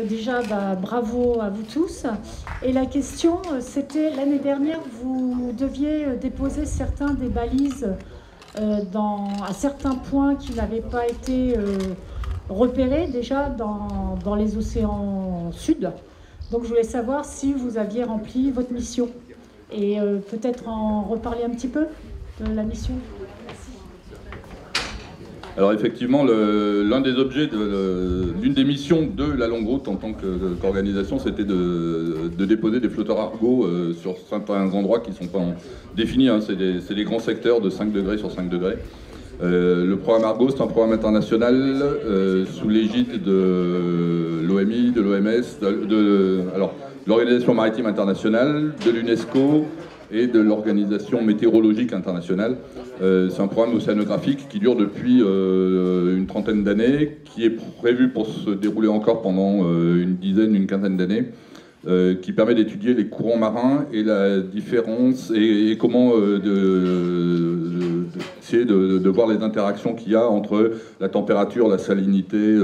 Déjà, bravo à vous tous. Et la question, c'était l'année dernière, vous deviez déposer certains des balises à certains points qui n'avaient pas été repérés déjà dans les océans sud. Donc je voulais savoir si vous aviez rempli votre mission. Et peut-être en reparler un petit peu de la mission. Alors effectivement, l'un des objets, l'une des missions de la longue route en tant qu'organisation, c'était de déposer des flotteurs Argo sur certains endroits qui ne sont pas définis. Hein. C'est des grands secteurs de 5 degrés sur 5 degrés. Le programme Argo, c'est un programme international sous l'égide de l'OMI, de l'OMS, alors l'Organisation maritime internationale, de l'UNESCO et de l'Organisation météorologique internationale. C'est un programme océanographique qui dure depuis une trentaine d'années, qui est prévu pour se dérouler encore pendant une quinzaine d'années, qui permet d'étudier les courants marins et la différence et comment essayer de voir les interactions qu'il y a entre la température, la salinité.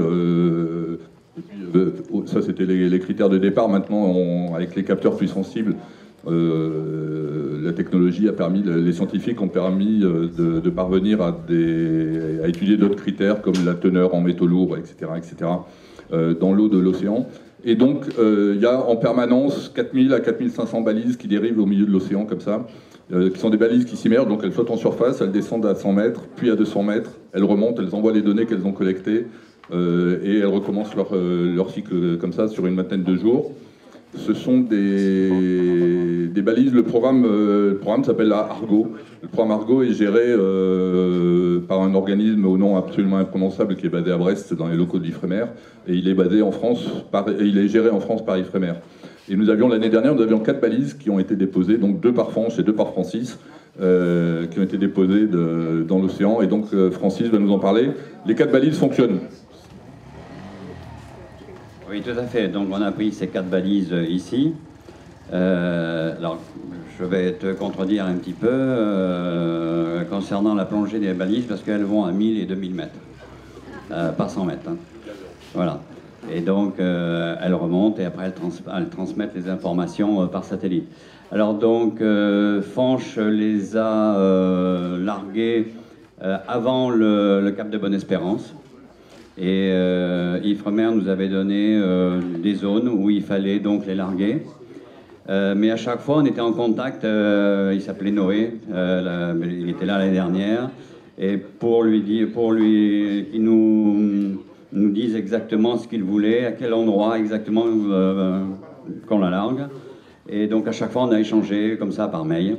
Ça, c'était les critères de départ. Maintenant, avec les capteurs plus sensibles, la technologie a permis, les scientifiques ont permis de parvenir à étudier d'autres critères comme la teneur en métaux lourds, etc., dans l'eau de l'océan. Et donc, il y a en permanence 4000 à 4500 balises qui dérivent au milieu de l'océan comme ça, qui sont des balises qui s'immergent, donc elles flottent en surface, elles descendent à 100 mètres, puis à 200 mètres, elles remontent, elles envoient les données qu'elles ont collectées, et elles recommencent leur cycle comme ça sur une vingtaine de jours. Ce sont des balises. Le programme s'appelle Argo. Le programme Argo est géré par un organisme au nom absolument imprononçable qui est basé à Brest, dans les locaux de l'Ifremer, et il est basé en France, il est géré en France par Ifremer. Et l'année dernière, nous avions 4 balises qui ont été déposées, donc 2 par Franche et 2 par Francis, qui ont été déposées dans l'océan. Et donc Francis va nous en parler. Les 4 balises fonctionnent. Oui, tout à fait. Donc on a pris ces 4 balises ici. Alors, je vais te contredire un petit peu concernant la plongée des balises, parce qu'elles vont à 1000 et 2000 mètres, par 100 mètres. Hein. Voilà. Et donc, elles remontent et après elles transmettent les informations par satellite. Alors donc, Fanche les a larguées avant le cap de Bonne-Espérance. Et Ifremer nous avait donné des zones où il fallait donc les larguer. Mais à chaque fois, on était en contact. Il s'appelait Noé, il était là l'année dernière. Et pour qu'il nous dise exactement ce qu'il voulait, à quel endroit exactement qu'on la largue. Et donc à chaque fois, on a échangé comme ça par mail.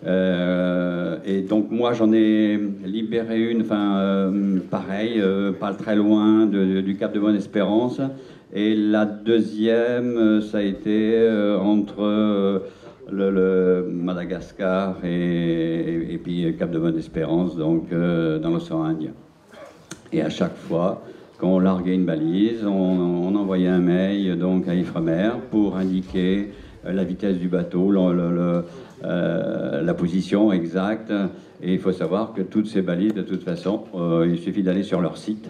Et donc moi j'en ai libéré une, pareil, pas très loin du Cap de Bonne-Espérance. Et la deuxième, ça a été entre le Madagascar et puis Cap de Bonne-Espérance, donc dans l'océan Indien. Et à chaque fois qu'on larguait une balise, on envoyait un mail donc à Ifremer pour indiquer la vitesse du bateau, la position exacte. Et il faut savoir que toutes ces balises, de toute façon, il suffit d'aller sur leur site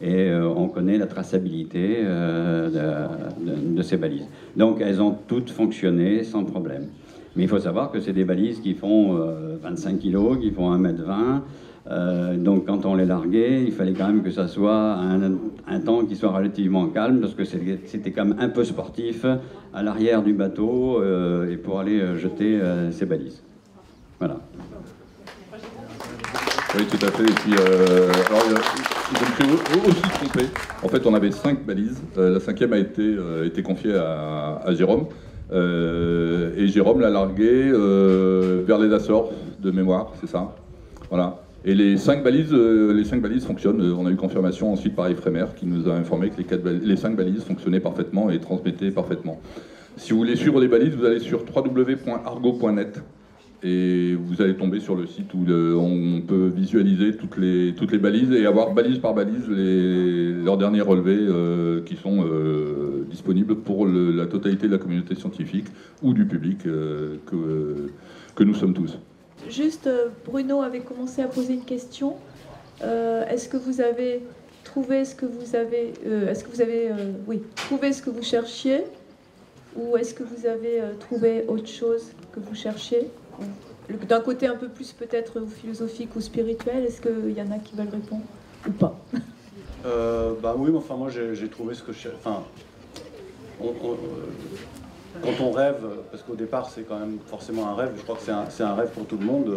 et on connaît la traçabilité de ces balises. Donc elles ont toutes fonctionné sans problème. Mais il faut savoir que c'est des balises qui font 25 kg, qui font 1,20 m. Donc quand on les larguait, il fallait quand même que ça soit un temps qui soit relativement calme, parce que c'était quand même un peu sportif à l'arrière du bateau et pour aller jeter ces balises. Voilà. Oui, tout à fait. Et puis, alors, je me suis aussi trompé. En fait, on avait 5 balises. La 5e a été confiée à Jérôme. Et Jérôme l'a larguée vers les Açores, de mémoire, c'est ça. Voilà. Et les 5 balises fonctionnent. On a eu confirmation ensuite par Ifremer qui nous a informé que les 5 balises fonctionnaient parfaitement et transmettaient parfaitement. Si vous voulez suivre les balises, vous allez sur www.argo.net et vous allez tomber sur le site où on peut visualiser toutes les balises et avoir balise par balise leurs derniers relevés qui sont disponibles pour la totalité de la communauté scientifique ou du public que nous sommes tous. Juste, Bruno avait commencé à poser une question. Est-ce que vous avez trouvé ce que vous avez, oui, trouvé ce que vous cherchiez, ou est-ce que vous avez trouvé autre chose que vous cherchiez? D'un côté un peu plus peut-être philosophique ou spirituel, est-ce qu'il y en a qui veulent répondre ou pas? Bah oui, enfin moi j'ai trouvé ce que je cherchais. Enfin, quand on rêve, parce qu'au départ c'est quand même forcément un rêve, je crois que c'est un rêve pour tout le monde.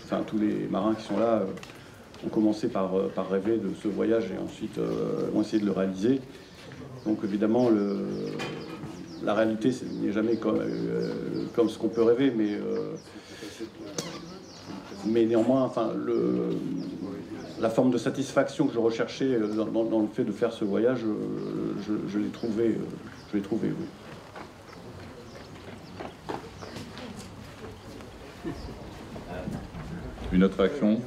Enfin, tous les marins qui sont là ont commencé par rêver de ce voyage et ensuite ont essayé de le réaliser. Donc évidemment, la réalité n'est jamais comme ce qu'on peut rêver, mais néanmoins, enfin, la forme de satisfaction que je recherchais dans le fait de faire ce voyage, je l'ai trouvé, oui. Une autre réaction?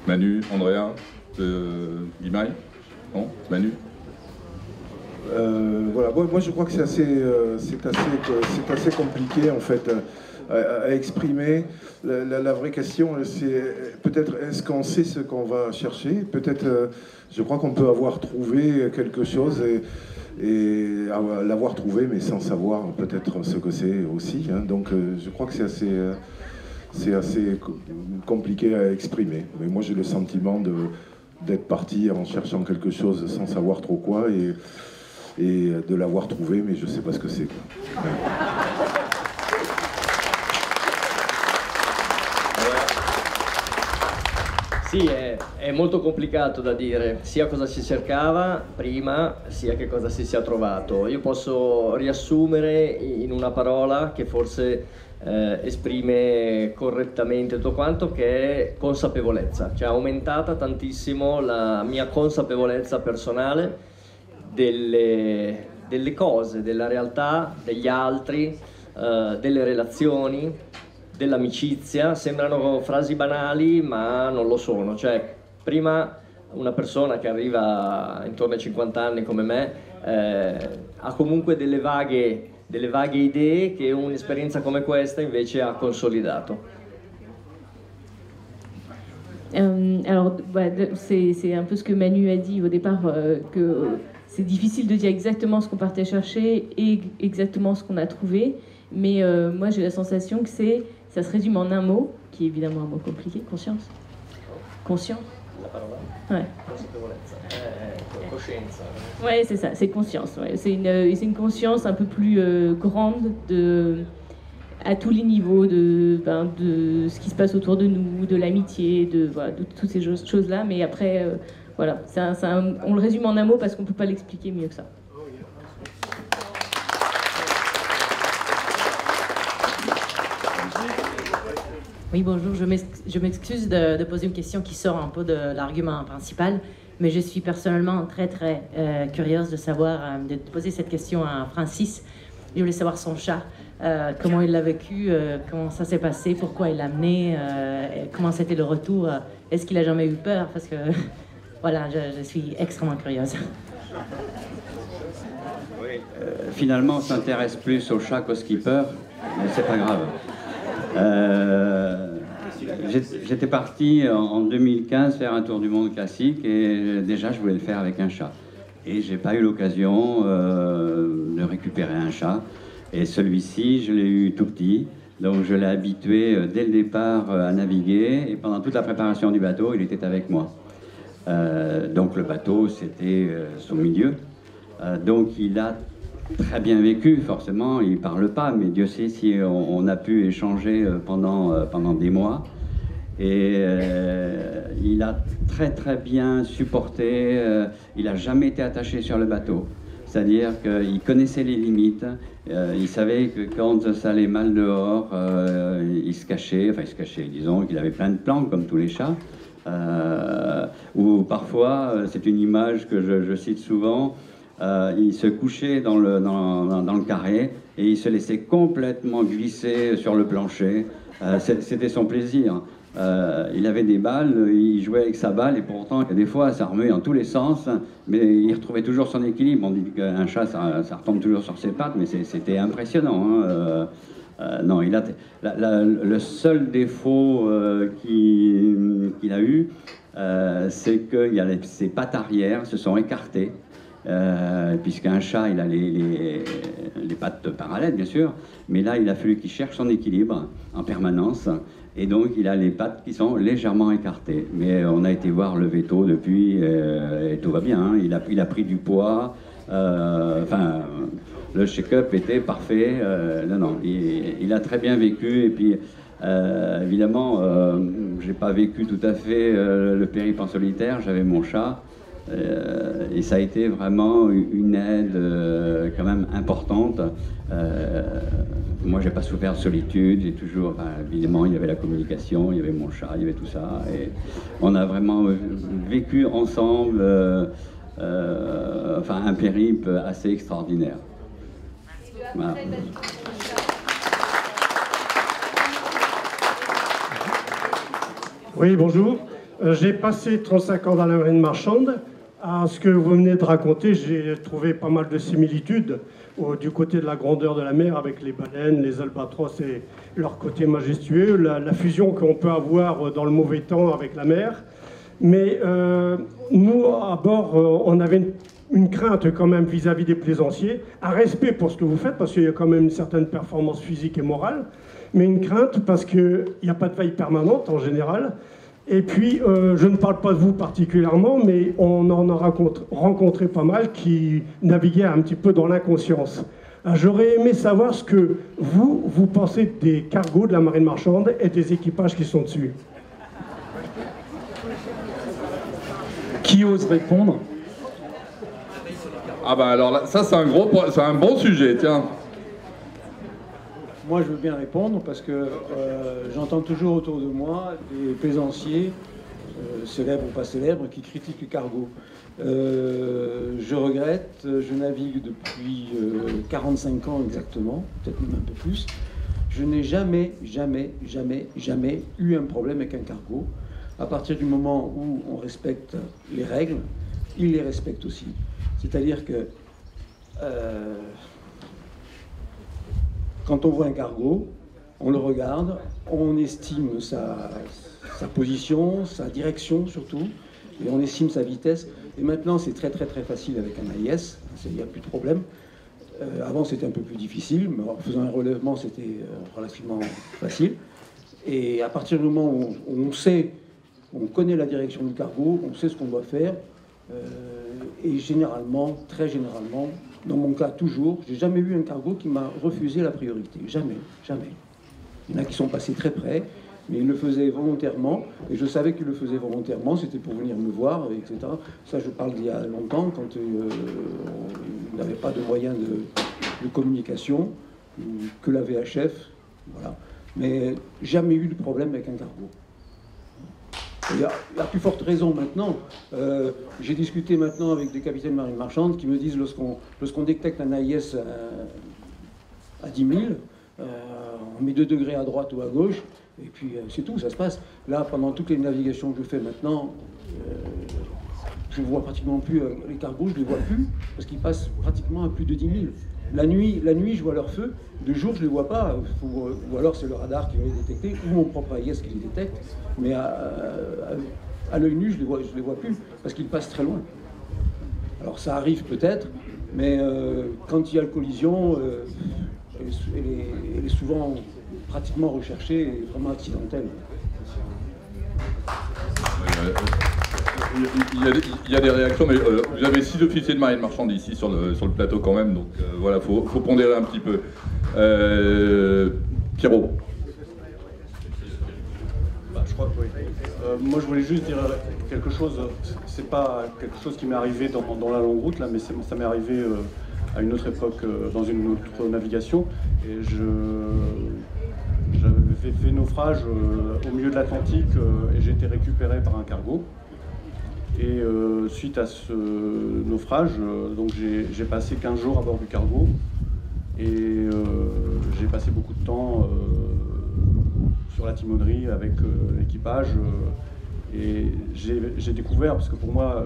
Manu, Andrea, Guimaï? Non, Manu? Voilà, moi je crois que c'est assez compliqué en fait à exprimer. La vraie question, c'est peut-être est-ce qu'on sait ce qu'on va chercher? Peut-être, je crois qu'on peut avoir trouvé quelque chose et l'avoir trouvé, mais sans savoir peut-être ce que c'est aussi. Hein. Donc je crois que c'est assez compliqué à exprimer. Mais moi j'ai le sentiment d'être parti en cherchant quelque chose sans savoir trop quoi et de l'avoir trouvé, mais je sais pas ce que c'est. Ouais. Sì, è molto complicato da dire, sia cosa si cercava prima, sia che cosa si sia trovato. Io posso riassumere in una parola che forse esprime correttamente tutto quanto, che è consapevolezza. Cioè è aumentata tantissimo la mia consapevolezza personale delle cose, della realtà, degli altri, delle relazioni, dell'amicizia. Sembrano frasi banali, ma non lo sono. Cioè, prima una persona che arriva intorno ai 50 anni come me ha comunque delle vaghe idee che un'esperienza come questa invece ha consolidato. Alors, c'est un peu ce que Manu a dit au départ, que c'est difficile de dire exactement ce qu'on partait chercher et exactement ce qu'on a trouvé, mais moi j'ai la sensation que ça se résume en un mot, qui est évidemment un mot compliqué, conscience. Conscient. La parola? Ouais. Consapevolezza. Coscienza. Ouais, c'est ça, c'est conscience. Ouais. C'est une conscience un peu plus grande à tous les niveaux de ce qui se passe autour de nous, de l'amitié, de toutes ces choses-là. Mais après, voilà, on le résume en un mot parce qu'on ne peut pas l'expliquer mieux que ça. Oui, bonjour, je m'excuse de poser une question qui sort un peu de l'argument principal, mais je suis personnellement très très curieuse de poser cette question à Francis. Je voulais savoir son chat, comment il l'a vécu, comment ça s'est passé, pourquoi il l'a amené, comment c'était le retour, est-ce qu'il a jamais eu peur, parce que voilà, je suis extrêmement curieuse. Oui, finalement, on s'intéresse plus au chat qu'au skipper, mais c'est pas grave. J'étais parti en 2015 faire un tour du monde classique et déjà je voulais le faire avec un chat. Et j'ai pas eu l'occasion de récupérer un chat. Et celui-ci, je l'ai eu tout petit. Donc je l'ai habitué dès le départ à naviguer. Et pendant toute la préparation du bateau, il était avec moi. Donc le bateau, c'était son milieu. Donc il a très bien vécu, forcément, il ne parle pas, mais Dieu sait si on a pu échanger pendant des mois. Et il a très très bien supporté, il n'a jamais été attaché sur le bateau. C'est-à-dire qu'il connaissait les limites, il savait que quand ça allait mal dehors, il se cachait, disons qu'il avait plein de plans comme tous les chats. Ou parfois, c'est une image que je cite souvent, il se couchait dans le carré et il se laissait complètement glisser sur le plancher. C'était son plaisir. Il avait des balles, il jouait avec sa balle et pourtant, des fois, ça remuait dans tous les sens, mais il retrouvait toujours son équilibre. On dit qu'un chat, ça retombe toujours sur ses pattes, mais c'était impressionnant. Hein. Non, le seul défaut qu'il a eu, c'est que ses pattes arrière se sont écartées, puisqu'un chat, il a les pattes parallèles, bien sûr, mais là, il a fallu qu'il cherche son équilibre en permanence, et donc il a les pattes qui sont légèrement écartées. Mais on a été voir le veto depuis, et tout va bien, hein. Il a pris du poids, enfin... Le check-up était parfait. Non, il a très bien vécu. Et puis, évidemment, j'ai pas vécu tout à fait le périple en solitaire. J'avais mon chat. Et ça a été vraiment une aide quand même importante. Moi, j'ai pas souffert de solitude. J'ai toujours, enfin, évidemment, il y avait la communication, il y avait mon chat, il y avait tout ça. Et on a vraiment vécu ensemble enfin, un périple assez extraordinaire. Voilà. Oui, bonjour. J'ai passé 35 ans dans la marine marchande. À ce que vous venez de raconter, j'ai trouvé pas mal de similitudes du côté de la grandeur de la mer avec les baleines, les albatros et leur côté majestueux, la fusion qu'on peut avoir dans le mauvais temps avec la mer. Mais nous, à bord, on avait une crainte quand même vis-à-vis des plaisanciers, un respect pour ce que vous faites, parce qu'il y a quand même une certaine performance physique et morale, mais une crainte parce qu'il n'y a pas de veille permanente en général. Et puis, je ne parle pas de vous particulièrement, mais on en a rencontré pas mal qui naviguaient un petit peu dans l'inconscience. J'aurais aimé savoir ce que vous pensez des cargos de la marine marchande et des équipages qui sont dessus. Qui ose répondre? Ah bah alors là, ça c'est un bon sujet, tiens. Moi je veux bien répondre parce que j'entends toujours autour de moi des plaisanciers, célèbres ou pas célèbres, qui critiquent le cargo. Je regrette, je navigue depuis 45 ans exactement, peut-être même un peu plus. Je n'ai jamais eu un problème avec un cargo. À partir du moment où on respecte les règles, ils les respectent aussi. C'est-à-dire que quand on voit un cargo, on le regarde, on estime sa position, sa direction surtout, et on estime sa vitesse. Et maintenant, c'est très facile avec un AIS, il n'y a plus de problème. Avant, c'était un peu plus difficile, mais en faisant un relèvement, c'était relativement facile. Et à partir du moment où on connaît la direction du cargo, on sait ce qu'on doit faire. Et généralement, très généralement, dans mon cas toujours, j'ai jamais eu un cargo qui m'a refusé la priorité. Jamais. Il y en a qui sont passés très près, mais ils le faisaient volontairement, et je savais qu'ils le faisaient volontairement, c'était pour venir me voir, etc. Ça, je parle d'il y a longtemps, quand on n'avait pas de moyens de communication, que la VHF, voilà. Mais jamais eu de problème avec un cargo. Il y a plus forte raison maintenant. J'ai discuté maintenant avec des capitaines de marine marchande qui me disent lorsqu'on détecte un AIS à 10 000, on met 2 degrés à droite ou à gauche, et puis c'est tout, ça se passe. Là, pendant toutes les navigations que je fais maintenant, je ne vois pratiquement plus les cargos, je ne les vois plus, parce qu'ils passent pratiquement à plus de 10 000. La nuit, je vois leur feu. De jour, je ne les vois pas. Ou alors, c'est le radar qui va les détecter, ou mon propre AIS qui les détecte. Mais à l'œil nu, je ne les vois plus, parce qu'ils passent très loin. Alors, ça arrive peut-être, mais quand il y a la collision, elle est souvent pratiquement recherchée et vraiment accidentelle. Il y a des réactions, mais vous avez 6 officiers de marine marchande ici sur le plateau quand même, donc voilà, faut pondérer un petit peu. Pierrot. Je crois que oui. Moi, je voulais juste dire quelque chose. C'est pas quelque chose qui m'est arrivé dans la longue route, là, mais ça m'est arrivé à une autre époque, dans une autre navigation. Et j'avais fait naufrage au milieu de l'Atlantique et j'ai été récupéré par un cargo. Et suite à ce naufrage, donc j'ai passé 15 jours à bord du cargo et j'ai passé beaucoup de temps sur la timonerie avec l'équipage et j'ai découvert, parce que pour moi,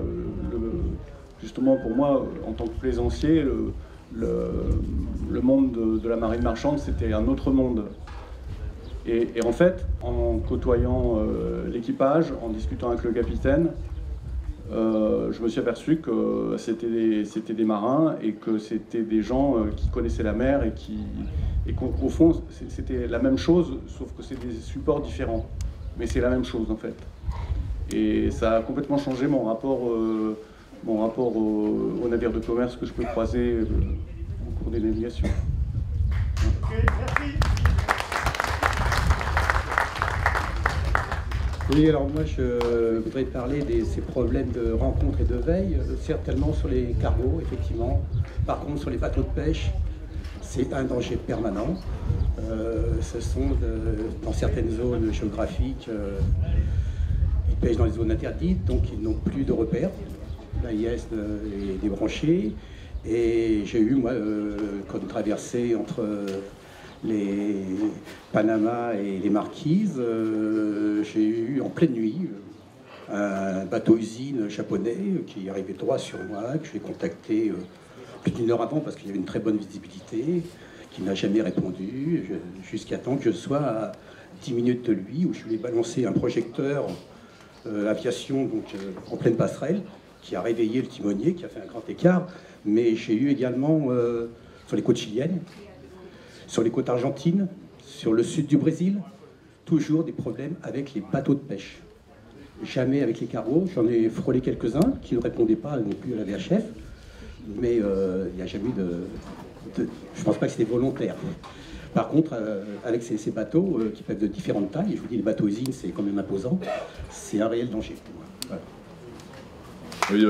justement pour moi, en tant que plaisancier, le monde de la marine marchande, c'était un autre monde. Et en fait, en côtoyant l'équipage, en discutant avec le capitaine, je me suis aperçu que c'était des marins et que c'était des gens qui connaissaient la mer et qu'au fond, c'était la même chose, sauf que c'est des supports différents. Mais c'est la même chose, en fait. Et ça a complètement changé mon rapport aux navires de commerce que je peux croiser au cours des navigations. Okay, merci. Oui, alors moi je voudrais parler de ces problèmes de rencontre et de veille, certainement sur les cargos, effectivement. Par contre, sur les bateaux de pêche, c'est un danger permanent. Ce sont dans certaines zones géographiques, ils pêchent dans les zones interdites, donc ils n'ont plus de repères. L'AIS est débranché. Et j'ai eu, moi, comme traversée entre les Panama et les Marquises, j'ai eu en pleine nuit un bateau-usine japonais qui arrivait droit sur moi, que j'ai contacté plus d'une heure avant parce qu'il y avait une très bonne visibilité, qui n'a jamais répondu, jusqu'à temps que je sois à 10 minutes de lui, où je lui ai balancé un projecteur aviation donc, en pleine passerelle, qui a réveillé le timonier, qui a fait un grand écart. Mais j'ai eu également sur les côtes chiliennes, sur les côtes argentines, sur le sud du Brésil, toujours des problèmes avec les bateaux de pêche. Jamais avec les cargos, j'en ai frôlé quelques-uns qui ne répondaient pas non plus à la VHF, mais il n'y a jamais eu de... Je ne pense pas que c'était volontaire. Par contre, avec ces bateaux qui peuvent de différentes tailles, et je vous dis, les bateaux usines, c'est quand même imposant, c'est un réel danger pour moi. Voilà. Oui,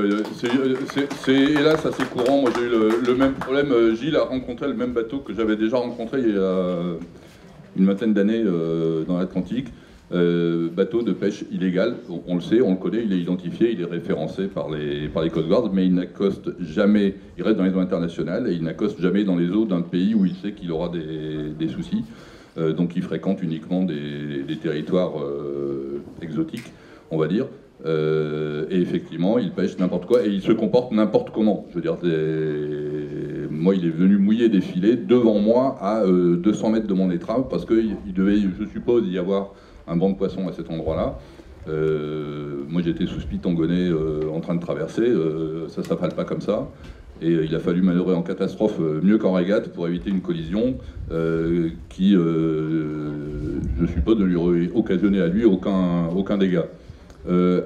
c'est hélas assez courant. Moi j'ai eu le même problème. Gilles a rencontré le même bateau que j'avais déjà rencontré il y a une vingtaine d'années dans l'Atlantique. Bateau de pêche illégal, on le sait, on le connaît, il est identifié, il est référencé par les Coast Guard, mais il n'accoste jamais, il reste dans les eaux internationales et il n'accoste jamais dans les eaux d'un pays où il sait qu'il aura des soucis. Donc il fréquente uniquement des territoires exotiques, on va dire. Et effectivement, il pêche n'importe quoi et il se comporte n'importe comment. Je veux dire, moi, il est venu mouiller des filets devant moi à 200 mètres de mon étrave parce qu'il devait, je suppose, y avoir un banc de poissons à cet endroit-là. Moi, j'étais sous Spitangonais en train de traverser. Ça ne s'appelle pas comme ça. Et il a fallu manœuvrer en catastrophe mieux qu'en régate pour éviter une collision qui, je suppose, ne lui aurait occasionné à lui aucun dégât.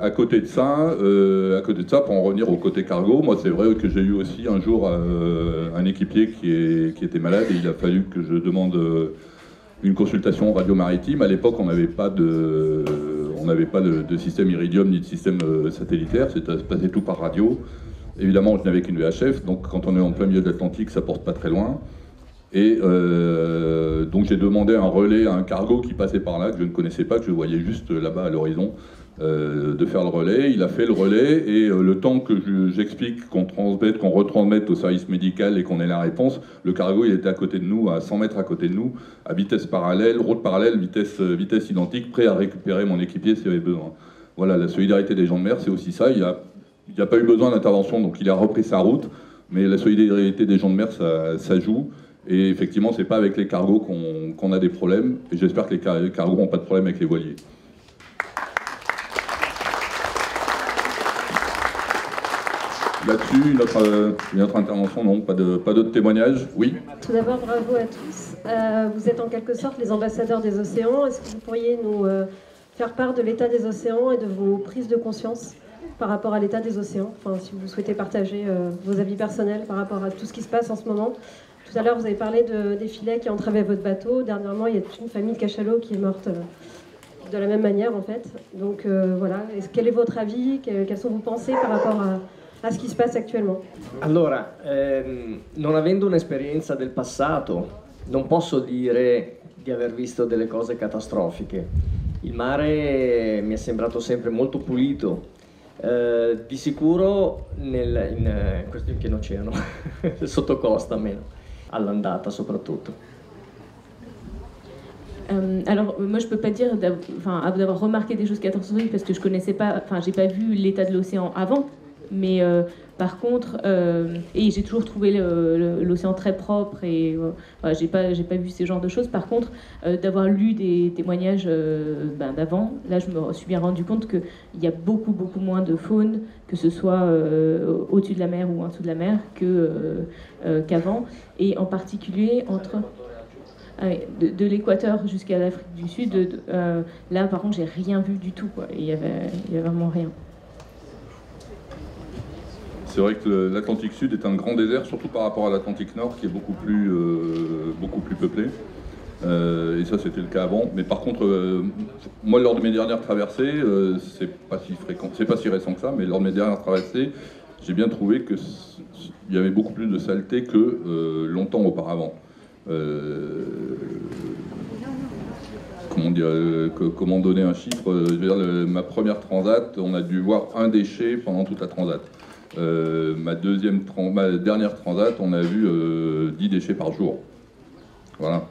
À côté de ça, pour en revenir au côté cargo, moi c'est vrai que j'ai eu aussi un jour un équipier qui était malade et il a fallu que je demande une consultation radio-maritime. À l'époque, on n'avait pas de système Iridium ni de système satellitaire, ça se passait tout par radio. Évidemment, je n'avais qu'une VHF, donc quand on est en plein milieu de l'Atlantique, ça porte pas très loin. Et donc j'ai demandé un relais à un cargo qui passait par là, que je ne connaissais pas, que je voyais juste là-bas à l'horizon, de faire le relais. Il a fait le relais et le temps que j'explique, qu'on retransmette au service médical et qu'on ait la réponse, le cargo il était à côté de nous, à 100 mètres à côté de nous, à vitesse parallèle, route parallèle, vitesse identique, prêt à récupérer mon équipier s'il y avait besoin. Voilà, la solidarité des gens de mer, c'est aussi ça. Il n'y a pas eu besoin d'intervention, donc il a repris sa route, mais la solidarité des gens de mer, ça joue. Et effectivement, c'est pas avec les cargos qu'on a des problèmes, et j'espère que les cargos n'ont pas de problème avec les voiliers. Là-dessus, notre intervention, non, pas d'autres témoignages. Oui. Tout d'abord, bravo à tous. Vous êtes en quelque sorte les ambassadeurs des océans. Est-ce que vous pourriez nous faire part de l'état des océans et de vos prises de conscience par rapport à l'état des océans? Enfin, si vous souhaitez partager vos avis personnels par rapport à tout ce qui se passe en ce moment. Tout à l'heure, vous avez parlé des filets qui entravaient votre bateau. Dernièrement, il y a toute une famille de cachalots qui est morte de la même manière, en fait. Donc, voilà. Quel est votre avis? Quelles sont vos pensées par rapport a ce qui se passe actuellement? Allora, non avendo un'esperienza del passato, non posso dire di aver visto delle cose catastrofiche. Il mare mi è sembrato sempre molto pulito. Di sicuro questo in pieno oceano, sotto costa meno, all'andata soprattutto. Alors moi je peux pas dire d'avoir remarqué des choses catastrophiques parce que je connaissais pas, enfin j'ai pas vu l'état de l'océan avant Mais par contre, et j'ai toujours trouvé l'océan très propre et voilà, j'ai pas vu ce genre de choses. Par contre, d'avoir lu des témoignages d'avant, là je me suis bien rendu compte qu'il y a beaucoup moins de faune, que ce soit au-dessus de la mer ou en dessous de la mer, qu'avant. Et en particulier de l'équateur jusqu'à l'Afrique du Sud, là par contre j'ai rien vu du tout, quoi. Il y avait vraiment rien. C'est vrai que l'Atlantique Sud est un grand désert, surtout par rapport à l'Atlantique Nord, qui est beaucoup plus peuplé. Et ça, c'était le cas avant. Mais par contre, moi, lors de mes dernières traversées, c'est pas si récent que ça, mais lors de mes dernières traversées, j'ai bien trouvé qu'il y avait beaucoup plus de saleté que longtemps auparavant. Comment donner un chiffre? Je veux dire, ma première transat, on a dû voir un déchet pendant toute la transat. Ma dernière transat, on a vu 10 déchets par jour. Voilà.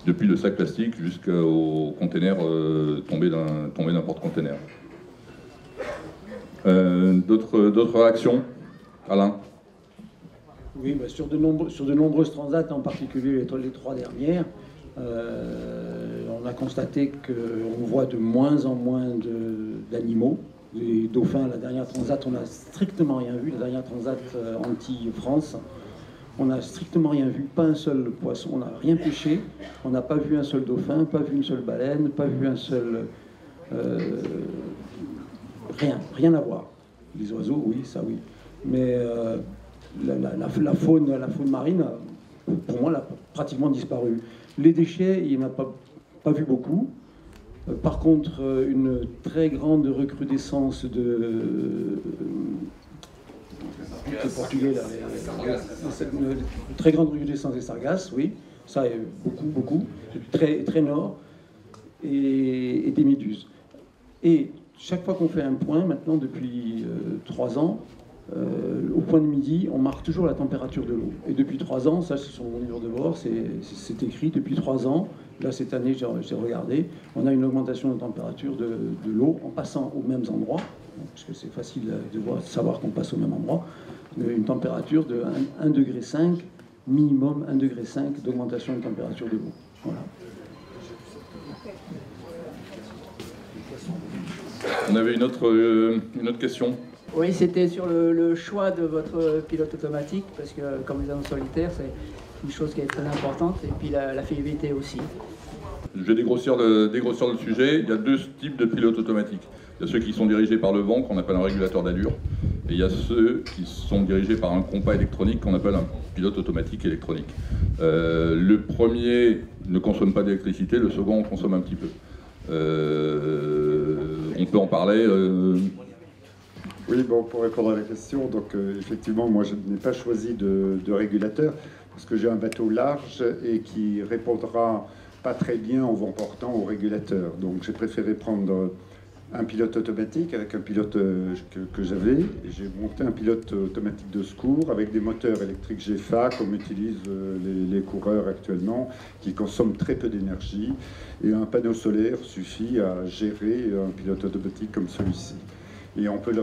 Depuis le sac plastique jusqu'au container tombé d'un porte-container. D'autres réactions? Alain? Oui, bah sur de nombreuses transats, en particulier les 3 dernières, on a constaté qu'on voit de moins en moins d'animaux. Les dauphins, la dernière transat, on n'a strictement rien vu. La dernière transat Antilles-France, on n'a strictement rien vu, pas un seul poisson, on n'a rien pêché, on n'a pas vu un seul dauphin, pas vu une seule baleine, pas vu un seul... rien à voir. Les oiseaux, oui, ça oui. Mais la faune marine, pour moi, elle a pratiquement disparu. Les déchets, il n'y en a pas vu beaucoup. Par contre, une très grande recrudescence c'est portugais, là, une très grande recrudescence des sargasses, oui, ça est beaucoup, très nord, et des méduses. Et chaque fois qu'on fait un point, maintenant depuis 3 ans, au point de midi, on marque toujours la température de l'eau. Et depuis 3 ans, ça c'est sur mon livre de bord, c'est écrit, depuis 3 ans, là cette année j'ai regardé, on a une augmentation de température de l'eau en passant aux mêmes endroits, parce que c'est facile de savoir qu'on passe au même endroit, une température de 1,5 degré, minimum 1,5 degré d'augmentation de température de l'eau. Voilà. On avait une autre question. Oui, c'était sur le choix de votre pilote automatique, parce que comme les anneaux solitaires, c'est une chose qui est très importante, et puis la fiabilité aussi. Je vais dégrossir le sujet. Il y a 2 types de pilotes automatiques. Il y a ceux qui sont dirigés par le vent, qu'on appelle un régulateur d'allure, et il y a ceux qui sont dirigés par un compas électronique, qu'on appelle un pilote automatique électronique. Le premier ne consomme pas d'électricité, le second en consomme un petit peu. On peut en parler. Oui, bon, pour répondre à la question, donc effectivement, moi je n'ai pas choisi de régulateur parce que j'ai un bateau large et qui répondra pas très bien en vent portant au régulateur. Donc j'ai préféré prendre un pilote automatique avec un pilote que j'avais. J'ai monté un pilote automatique de secours avec des moteurs électriques GFA comme utilisent les coureurs actuellement, qui consomment très peu d'énergie. Et un panneau solaire suffit à gérer un pilote automatique comme celui-ci. Et on peut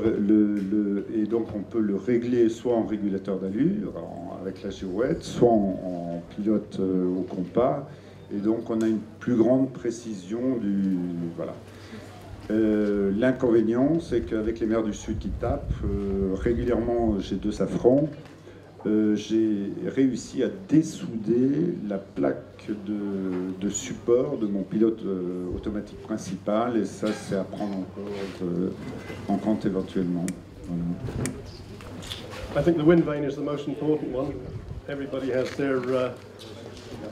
et donc on peut le régler soit en régulateur d'allure avec la girouette, soit en pilote au compas. Et donc on a une plus grande précision du voilà. L'inconvénient, c'est qu'avec les mers du Sud qui tapent régulièrement, j'ai 2 safrans. J'ai réussi à dessouder la plaque de support de mon pilote automatique principal, et ça c'est à prendre en compte éventuellement. Voilà. I think the wind vane is the most important one. Everybody has their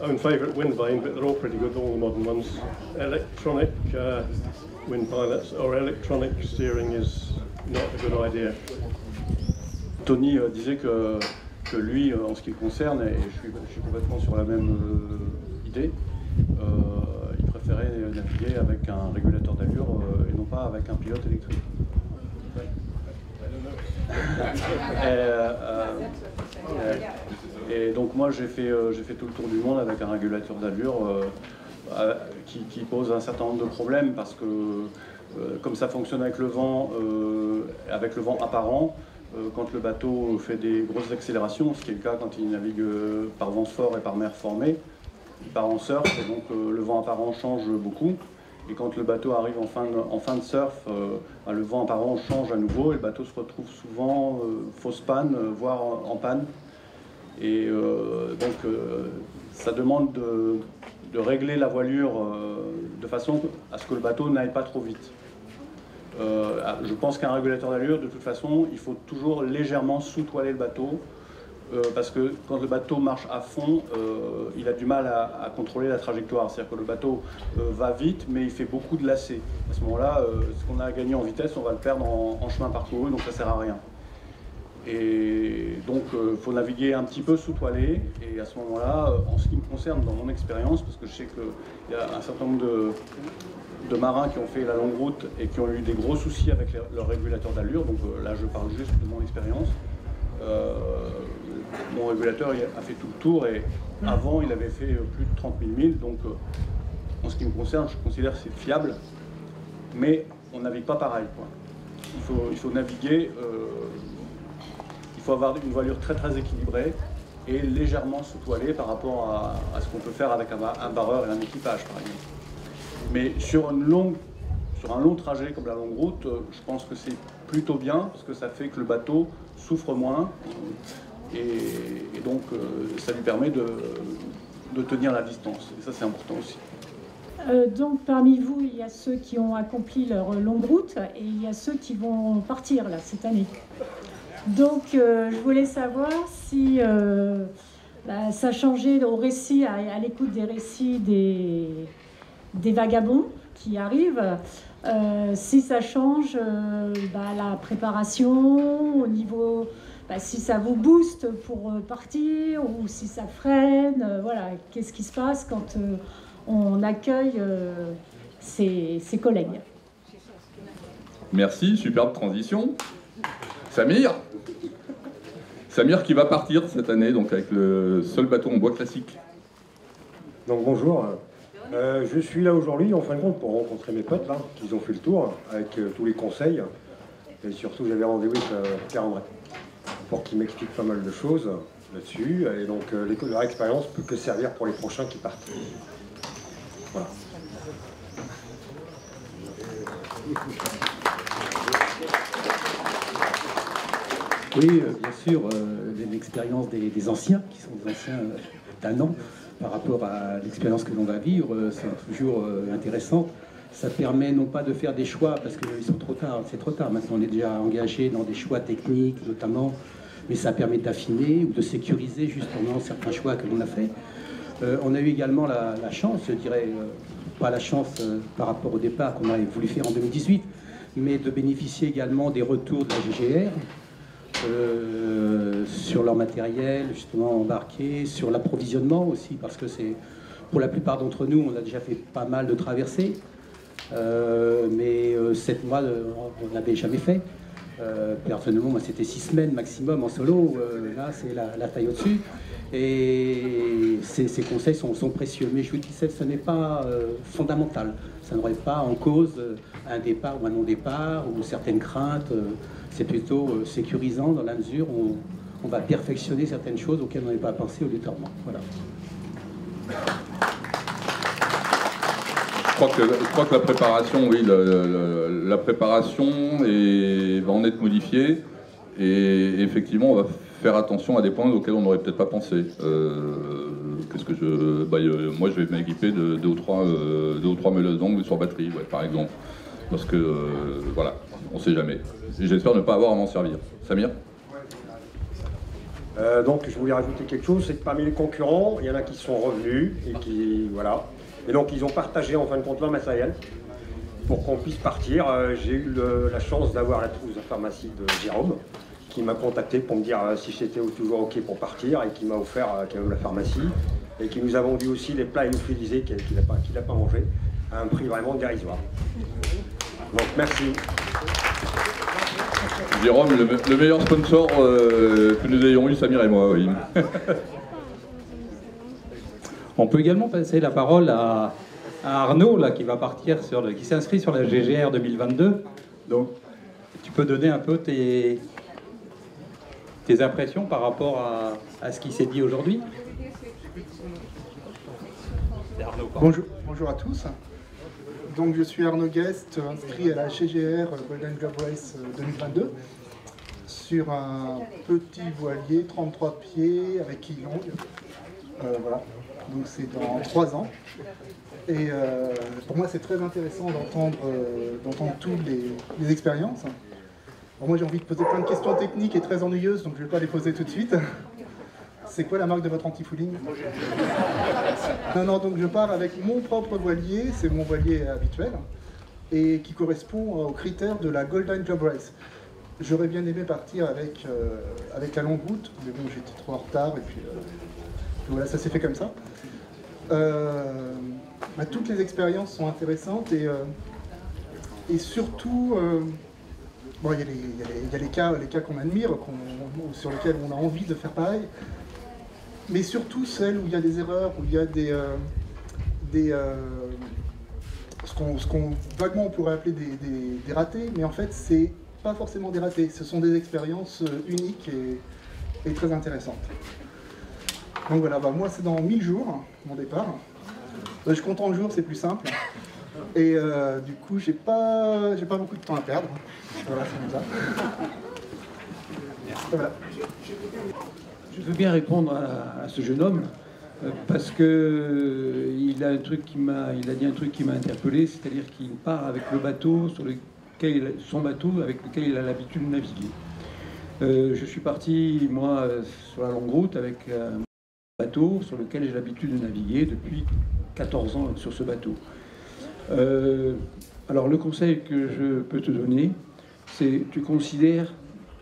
own favourite wind vane, but they're all pretty good, all the modern ones. Electronic wind pilots or electronic steering is not a good idea. Tony disait que lui, en ce qui le concerne, et je suis complètement sur la même idée, il préférait naviguer avec un régulateur d'allure et non pas avec un pilote électrique. Et donc moi j'ai fait tout le tour du monde avec un régulateur d'allure qui pose un certain nombre de problèmes parce que comme ça fonctionne avec le vent apparent, quand le bateau fait des grosses accélérations, ce qui est le cas quand il navigue par vent fort et par mer formée. Il part en surf et donc le vent apparent change beaucoup. Et quand le bateau arrive en fin de surf, le vent apparent change à nouveau et le bateau se retrouve souvent fausse panne, voire en panne. Et donc ça demande de régler la voilure de façon à ce que le bateau n'aille pas trop vite. Je pense qu'un régulateur d'allure, de toute façon, il faut toujours légèrement sous-toiler le bateau. Parce que quand le bateau marche à fond, il a du mal à contrôler la trajectoire. C'est-à-dire que le bateau va vite, mais il fait beaucoup de lacets. À ce moment-là, ce qu'on a gagné en vitesse, on va le perdre en chemin parcouru, donc ça ne sert à rien. Et donc, il faut naviguer un petit peu sous-toilé. Et à ce moment-là, en ce qui me concerne, dans mon expérience, parce que je sais qu'il y a un certain nombre de marins qui ont fait la longue route et qui ont eu des gros soucis avec leur régulateur d'allure, donc là, je parle juste de mon expérience. Mon régulateur a fait tout le tour et avant il avait fait plus de 30 000 milles, donc en ce qui me concerne je considère que c'est fiable, mais on ne navigue pas pareil, quoi. Il faut naviguer, il faut avoir une voilure très très équilibrée et légèrement sous-toilée par rapport à ce qu'on peut faire avec un barreur et un équipage par exemple. Mais sur un long trajet comme la longue route, je pense que c'est plutôt bien parce que ça fait que le bateau souffre moins. Et donc, ça lui permet de tenir la distance. Et ça, c'est important aussi. Donc, parmi vous, il y a ceux qui ont accompli leur longue route et il y a ceux qui vont partir, là, cette année. Donc, je voulais savoir si ça changeait au récit, à l'écoute des récits des vagabonds qui arrivent, si ça change la préparation au niveau... si ça vous booste pour partir ou si ça freine, voilà, qu'est-ce qui se passe quand on accueille ses collègues. Merci, superbe transition. Samir qui va partir cette année, donc avec le seul bateau en bois classique. Donc bonjour, je suis là aujourd'hui en fin de compte pour rencontrer mes potes là, qui ont fait le tour avec tous les conseils. Et surtout j'avais rendez-vous avec Pierre-André pour qu'il m'explique pas mal de choses là-dessus. Et donc leur expérience peut que servir pour les prochains qui partent. Voilà. Oui, bien sûr, l'expérience des anciens, qui sont des anciens d'un an, par rapport à l'expérience que l'on va vivre, c'est toujours intéressant. Ça permet non pas de faire des choix, parce que c'est trop tard, maintenant on est déjà engagé dans des choix techniques notamment, mais ça permet d'affiner ou de sécuriser justement certains choix que l'on a fait. On a eu également la chance, je dirais, pas la chance par rapport au départ qu'on avait voulu faire en 2018, mais de bénéficier également des retours de la GGR, sur leur matériel justement embarqué, sur l'approvisionnement aussi, parce que c'est pour la plupart d'entre nous, on a déjà fait pas mal de traversées, mais 7 mois on n'avait jamais fait. Personnellement, moi c'était 6 semaines maximum en solo, là c'est la taille au-dessus, et ces conseils sont précieux, mais je vous dis ce n'est pas fondamental, ça n'aurait pas en cause un départ ou un non-départ ou certaines craintes. C'est plutôt sécurisant dans la mesure où on va perfectionner certaines choses auxquelles on n'avait pas pensé au départ. Voilà. Je crois que la préparation, oui, la préparation va en être modifiée et effectivement on va faire attention à des points auxquels on n'aurait peut-être pas pensé. Moi je vais m'équiper de deux ou trois meuleuses d'angle sur batterie, ouais, par exemple, parce que voilà, on ne sait jamais. Et j'espère ne pas avoir à m'en servir. Samir ? Donc je voulais rajouter quelque chose, c'est que parmi les concurrents, il y en a qui sont revenus et qui voilà. Et donc ils ont partagé en fin de compte leur matériel pour qu'on puisse partir. J'ai eu la chance d'avoir la trousse de pharmacie de Jérôme qui m'a contacté pour me dire si j'étais toujours ok pour partir et qui m'a offert quand même la pharmacie et qui nous a vendu aussi des plats lyophilisés qu'il n'a pas mangé à un prix vraiment dérisoire. Donc merci. Jérôme, le meilleur sponsor que nous ayons eu, Samir et moi, oui. On peut également passer la parole à Arnaud, là, qui va partir qui s'inscrit sur la GGR 2022. Donc, tu peux donner un peu tes impressions par rapport à ce qui s'est dit aujourd'hui. Bonjour à tous. Donc je suis Arnaud Guest, inscrit à la GGR Golden Globe Race 2022 sur un petit voilier 33 pieds avec quille longue. Voilà, donc c'est dans 3 ans. Et pour moi c'est très intéressant d'entendre toutes les expériences. Alors, moi j'ai envie de poser plein de questions techniques et très ennuyeuses, donc je ne vais pas les poser tout de suite. C'est quoi la marque de votre anti-fouling? Non, donc je pars avec mon propre voilier, c'est mon voilier habituel, et qui correspond aux critères de la Golden Globe Race. J'aurais bien aimé partir avec la longue route, mais bon, j'étais trop en retard, et puis voilà, ça s'est fait comme ça. Toutes les expériences sont intéressantes, et surtout, bon, il y a les cas qu'on admire, sur lesquels on a envie de faire pareil, mais surtout celles où il y a des erreurs, où il y a ce qu'on vaguement on pourrait appeler des ratés, mais en fait c'est pas forcément des ratés, ce sont des expériences uniques et très intéressantes. Donc voilà, moi c'est dans 1000 jours, mon départ. Je compte en jours, c'est plus simple. Et du coup, j'ai pas beaucoup de temps à perdre. Voilà, c'est comme ça. Voilà. Je veux bien répondre à ce jeune homme parce que il a dit un truc qui m'a interpellé, c'est-à-dire qu'il part avec le bateau son bateau avec lequel il a l'habitude de naviguer. Je suis parti moi sur la longue route avec un bateau sur lequel j'ai l'habitude de naviguer depuis 14 ans sur ce bateau. Alors le conseil que je peux te donner, c'est tu considères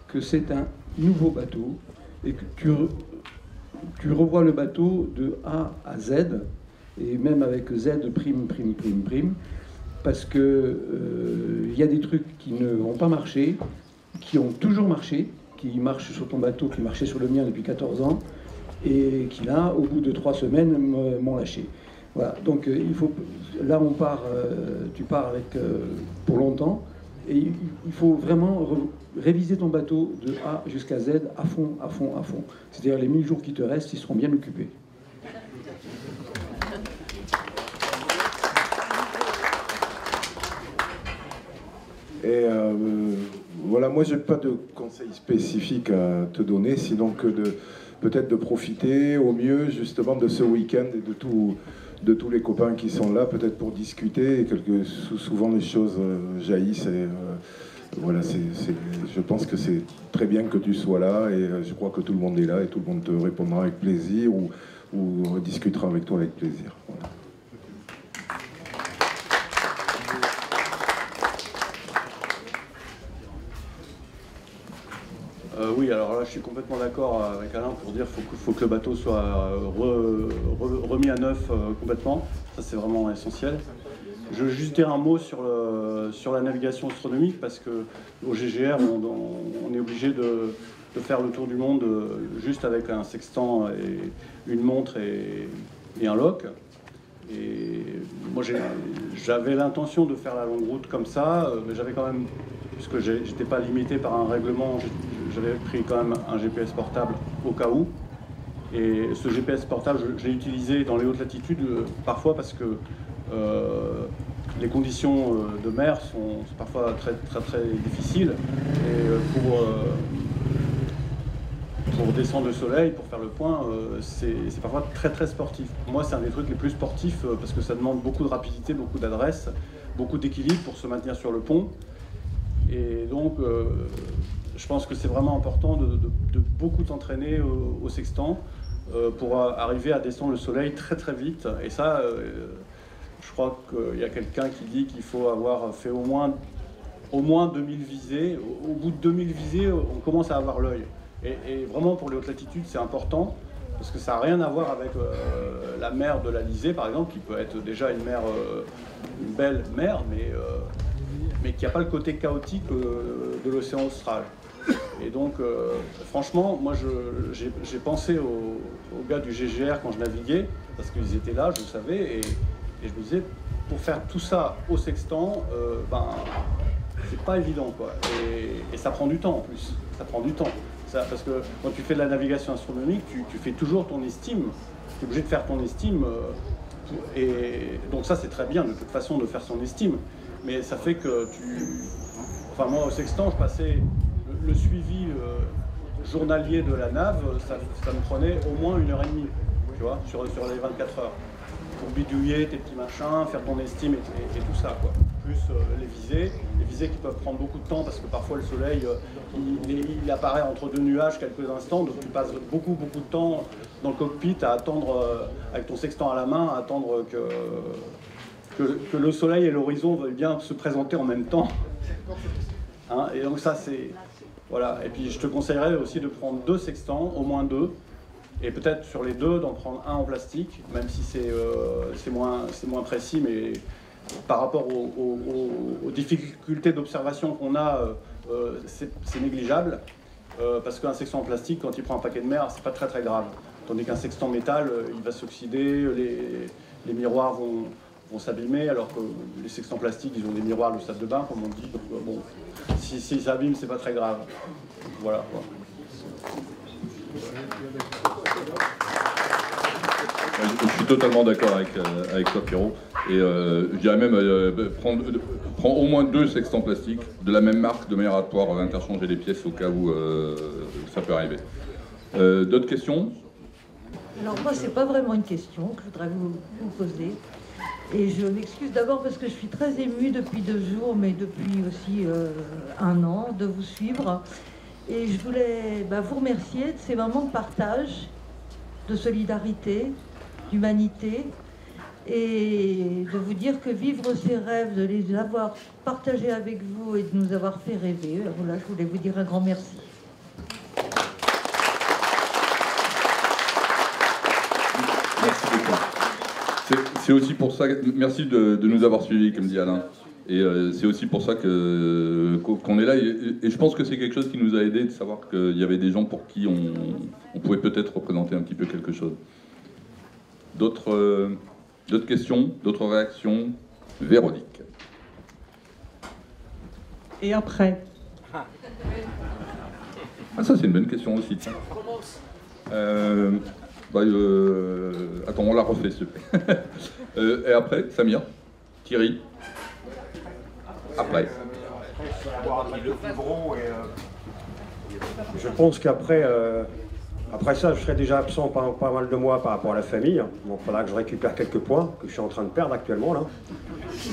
que c'est un nouveau bateau et que tu revois le bateau de A à Z, et même avec Z prime, parce que y a des trucs qui ne vont pas marcher, qui ont toujours marché, qui marchent sur ton bateau, qui marchaient sur le mien depuis 14 ans, et qui là, au bout de 3 semaines, m'ont lâché. Voilà, donc là on part, tu pars avec pour longtemps, et il faut vraiment réviser ton bateau de A jusqu'à Z à fond. C'est-à-dire les 1000 jours qui te restent, ils seront bien occupés. Et voilà, moi j'ai pas de conseils spécifiques à te donner, sinon que peut-être de profiter au mieux justement de ce week-end et de tous les copains qui sont là, peut-être pour discuter, et souvent les choses jaillissent, et voilà, je pense que c'est très bien que tu sois là, et je crois que tout le monde est là, et tout le monde te répondra avec plaisir, ou discutera avec toi avec plaisir. Voilà. Oui, alors là, je suis complètement d'accord avec Alain pour dire qu'il faut que le bateau soit remis à neuf complètement. Ça, c'est vraiment essentiel. Je veux juste dire un mot sur la navigation astronomique, parce qu'au GGR, on est obligé de faire le tour du monde juste avec un sextant, et une montre et un lock. Et moi, j'avais l'intention de faire la longue route comme ça, mais j'avais quand même, puisque j'étais pas limité par un règlement, j'avais pris quand même un GPS portable au cas où. Et ce GPS portable, je l'ai utilisé dans les hautes latitudes parfois parce que les conditions de mer sont parfois très difficiles. Et pour descendre le soleil, pour faire le point, c'est parfois très sportif. Pour moi, c'est un des trucs les plus sportifs parce que ça demande beaucoup de rapidité, beaucoup d'adresse, beaucoup d'équilibre pour se maintenir sur le pont. Et donc, je pense que c'est vraiment important de beaucoup t'entraîner au sextant pour arriver à descendre le soleil très vite. Et ça, je crois qu'il y a quelqu'un qui dit qu'il faut avoir fait au moins 2000 visées. Au bout de 2000 visées, on commence à avoir l'œil. Et vraiment, pour les hautes latitudes, c'est important, parce que ça n'a rien à voir avec la mer de l'Alizé, par exemple, qui peut être déjà une belle mer, mais qui n'a pas le côté chaotique de l'océan austral. Et donc, franchement, moi, j'ai pensé aux gars du GGR quand je naviguais, parce qu'ils étaient là, je le savais, et je me disais, pour faire tout ça au sextant, c'est pas évident, quoi. Et ça prend du temps, en plus. Ça prend du temps. Parce que quand tu fais de la navigation astronomique, tu fais toujours ton estime. Tu es obligé de faire ton estime. Et donc ça, c'est très bien de toute façon de faire son estime. Mais ça fait que Enfin, moi, au Sextant, je passais le suivi journalier de la nave, ça me prenait au moins 1h30, tu vois, sur les 24 heures. Pour bidouiller tes petits machins, faire ton estime et tout ça, quoi. Plus les visées qui peuvent prendre beaucoup de temps parce que parfois le soleil, il apparaît entre deux nuages quelques instants, donc tu passes beaucoup de temps dans le cockpit à attendre, avec ton sextant à la main, à attendre que le soleil et l'horizon veuillent bien se présenter en même temps. Hein, et donc ça, c'est... Voilà. Et puis je te conseillerais aussi de prendre 2 sextants, au moins 2, et peut-être sur les 2 d'en prendre un en plastique, même si c'est moins précis, mais par rapport aux difficultés d'observation qu'on a, c'est négligeable, parce qu'un sextant en plastique, quand il prend un paquet de mer, c'est pas très grave. Tandis qu'un sextant métal, il va s'oxyder, les miroirs vont s'abîmer, alors que les sextants plastiques, ils ont des miroirs de salle de bain, comme on dit. Donc, bon, si ça abîme, c'est pas très grave. Voilà, quoi. Je suis totalement d'accord avec toi, Pierrot. Et je dirais même prends au moins 2 sextants plastiques de la même marque, de manière à pouvoir interchanger les pièces au cas où ça peut arriver. D'autres questions? Alors moi, c'est pas vraiment une question que je voudrais vous poser. Et je m'excuse d'abord parce que je suis très émue depuis 2 jours, mais depuis aussi 1 an, de vous suivre. Et je voulais vous remercier de ces moments de partage, de solidarité, d'humanité, et de vous dire que vivre ces rêves, de les avoir partagés avec vous et de nous avoir fait rêver, voilà, je voulais vous dire un grand merci. Merci beaucoup. C'est aussi pour ça, merci de nous avoir suivis, comme dit Alain. Et c'est aussi pour ça qu'on est là. Et je pense que c'est quelque chose qui nous a aidés de savoir qu'il y avait des gens pour qui on pouvait peut-être représenter un petit peu quelque chose. D'autres questions, d'autres réactions? Véronique. Et après? Ah, ça c'est une bonne question aussi. Tiens. Attends, on la refait s'il te plaît. Et après, Samir, Thierry. Après. Je pense qu'après après ça, je serai déjà absent pendant pas mal de mois par rapport à la famille. Donc il faudra que je récupère quelques points que je suis en train de perdre actuellement là.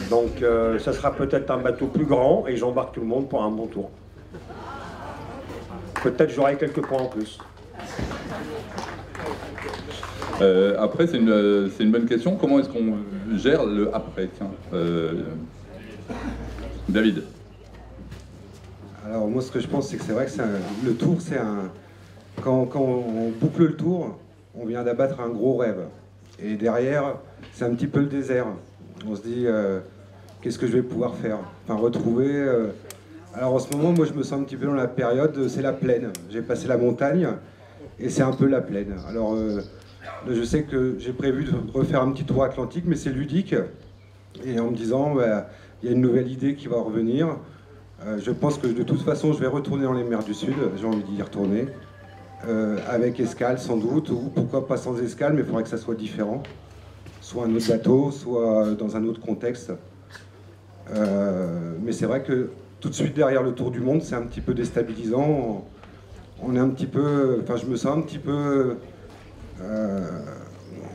Donc ça sera peut-être un bateau plus grand et j'embarque tout le monde pour un bon tour. Peut-être j'aurai quelques points en plus. Après, c'est une bonne question. Comment est-ce qu'on gère le après? Tiens, David. Alors moi, ce que je pense, c'est que c'est vrai que le tour, c'est un... Quand on boucle le tour, on vient d'abattre un gros rêve. Et derrière, c'est un petit peu le désert. On se dit, qu'est-ce que je vais pouvoir faire? Enfin, retrouver... Alors en ce moment, moi, je me sens un petit peu dans la période, c'est la plaine. J'ai passé la montagne, et c'est un peu la plaine. Alors... je sais que j'ai prévu de refaire un petit tour atlantique, mais c'est ludique. Et en me disant, il y a une nouvelle idée qui va revenir. Je pense que de toute façon, je vais retourner dans les mers du Sud. J'ai envie d'y retourner. Avec escale, sans doute. Ou pourquoi pas sans escale, mais il faudrait que ça soit différent. Soit un autre bateau, soit dans un autre contexte. Mais c'est vrai que tout de suite derrière le tour du monde, c'est un petit peu déstabilisant. On est un petit peu... Enfin, je me sens un petit peu...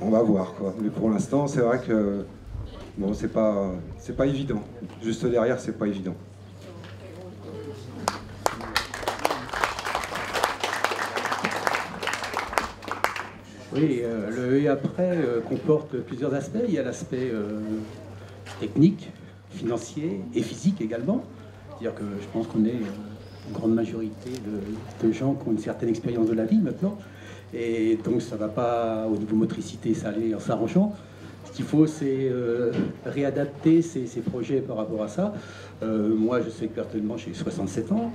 on va voir quoi. Mais pour l'instant, c'est vrai que bon, c'est pas évident. Juste derrière, c'est pas évident. Oui, le et après comporte plusieurs aspects. Il y a l'aspect technique, financier et physique également. C'est-à-dire que je pense qu'on est une grande majorité de gens qui ont une certaine expérience de la vie maintenant. Et donc ça ne va pas, au niveau motricité, ça aller en s'arrangeant. Ce qu'il faut, c'est réadapter ses projets par rapport à ça. Moi, je sais que personnellement, j'ai 67 ans.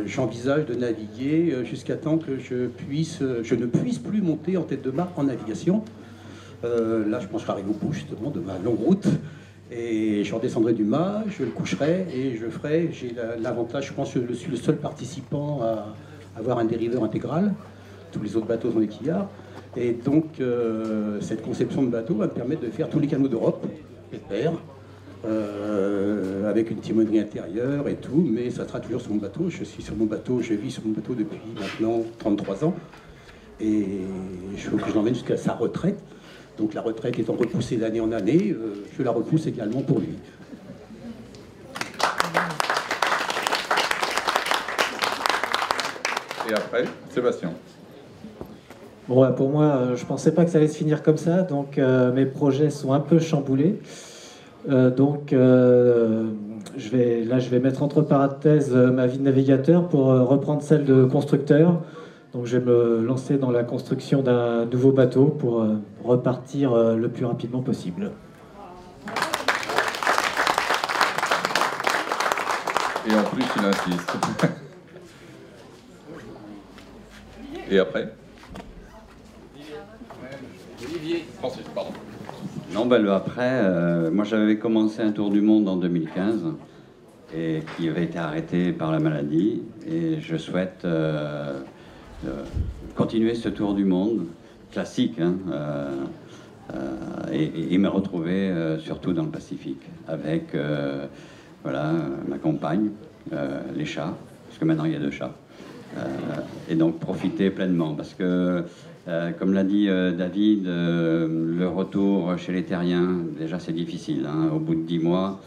J'envisage de naviguer jusqu'à temps que je ne puisse plus monter en tête de mât en navigation. Là, je pense que je vais arriver au bout justement de ma longue route. Et je redescendrai du mât, je le coucherai et j'ai l'avantage, je pense que je suis le seul participant avoir un dériveur intégral. Tous les autres bateaux sont des quillards. Et donc, cette conception de bateau va me permettre de faire tous les canaux d'Europe, pépère, avec une timonerie intérieure et tout, mais ça sera toujours sur mon bateau. Je suis sur mon bateau, je vis sur mon bateau depuis maintenant 33 ans. Et je veux que je l'emmène jusqu'à sa retraite. Donc la retraite étant repoussée d'année en année, je la repousse également pour lui. Et après, Sébastien. Bon, pour moi, je pensais pas que ça allait se finir comme ça, donc mes projets sont un peu chamboulés. Je vais mettre entre parenthèses ma vie de navigateur pour reprendre celle de constructeur. Donc je vais me lancer dans la construction d'un nouveau bateau pour repartir le plus rapidement possible. Et en plus, il insiste. Et après Olivier. Francis, pardon. Non, ben le après, moi j'avais commencé un tour du monde en 2015 et qui avait été arrêté par la maladie. Et je souhaite continuer ce tour du monde, classique, hein, et me retrouver surtout dans le Pacifique, avec voilà, ma compagne, les chats, parce que maintenant il y a 2 chats. Et donc profiter pleinement, parce que comme l'a dit David, le retour chez les terriens, déjà c'est difficile, hein, au bout de 10 mois,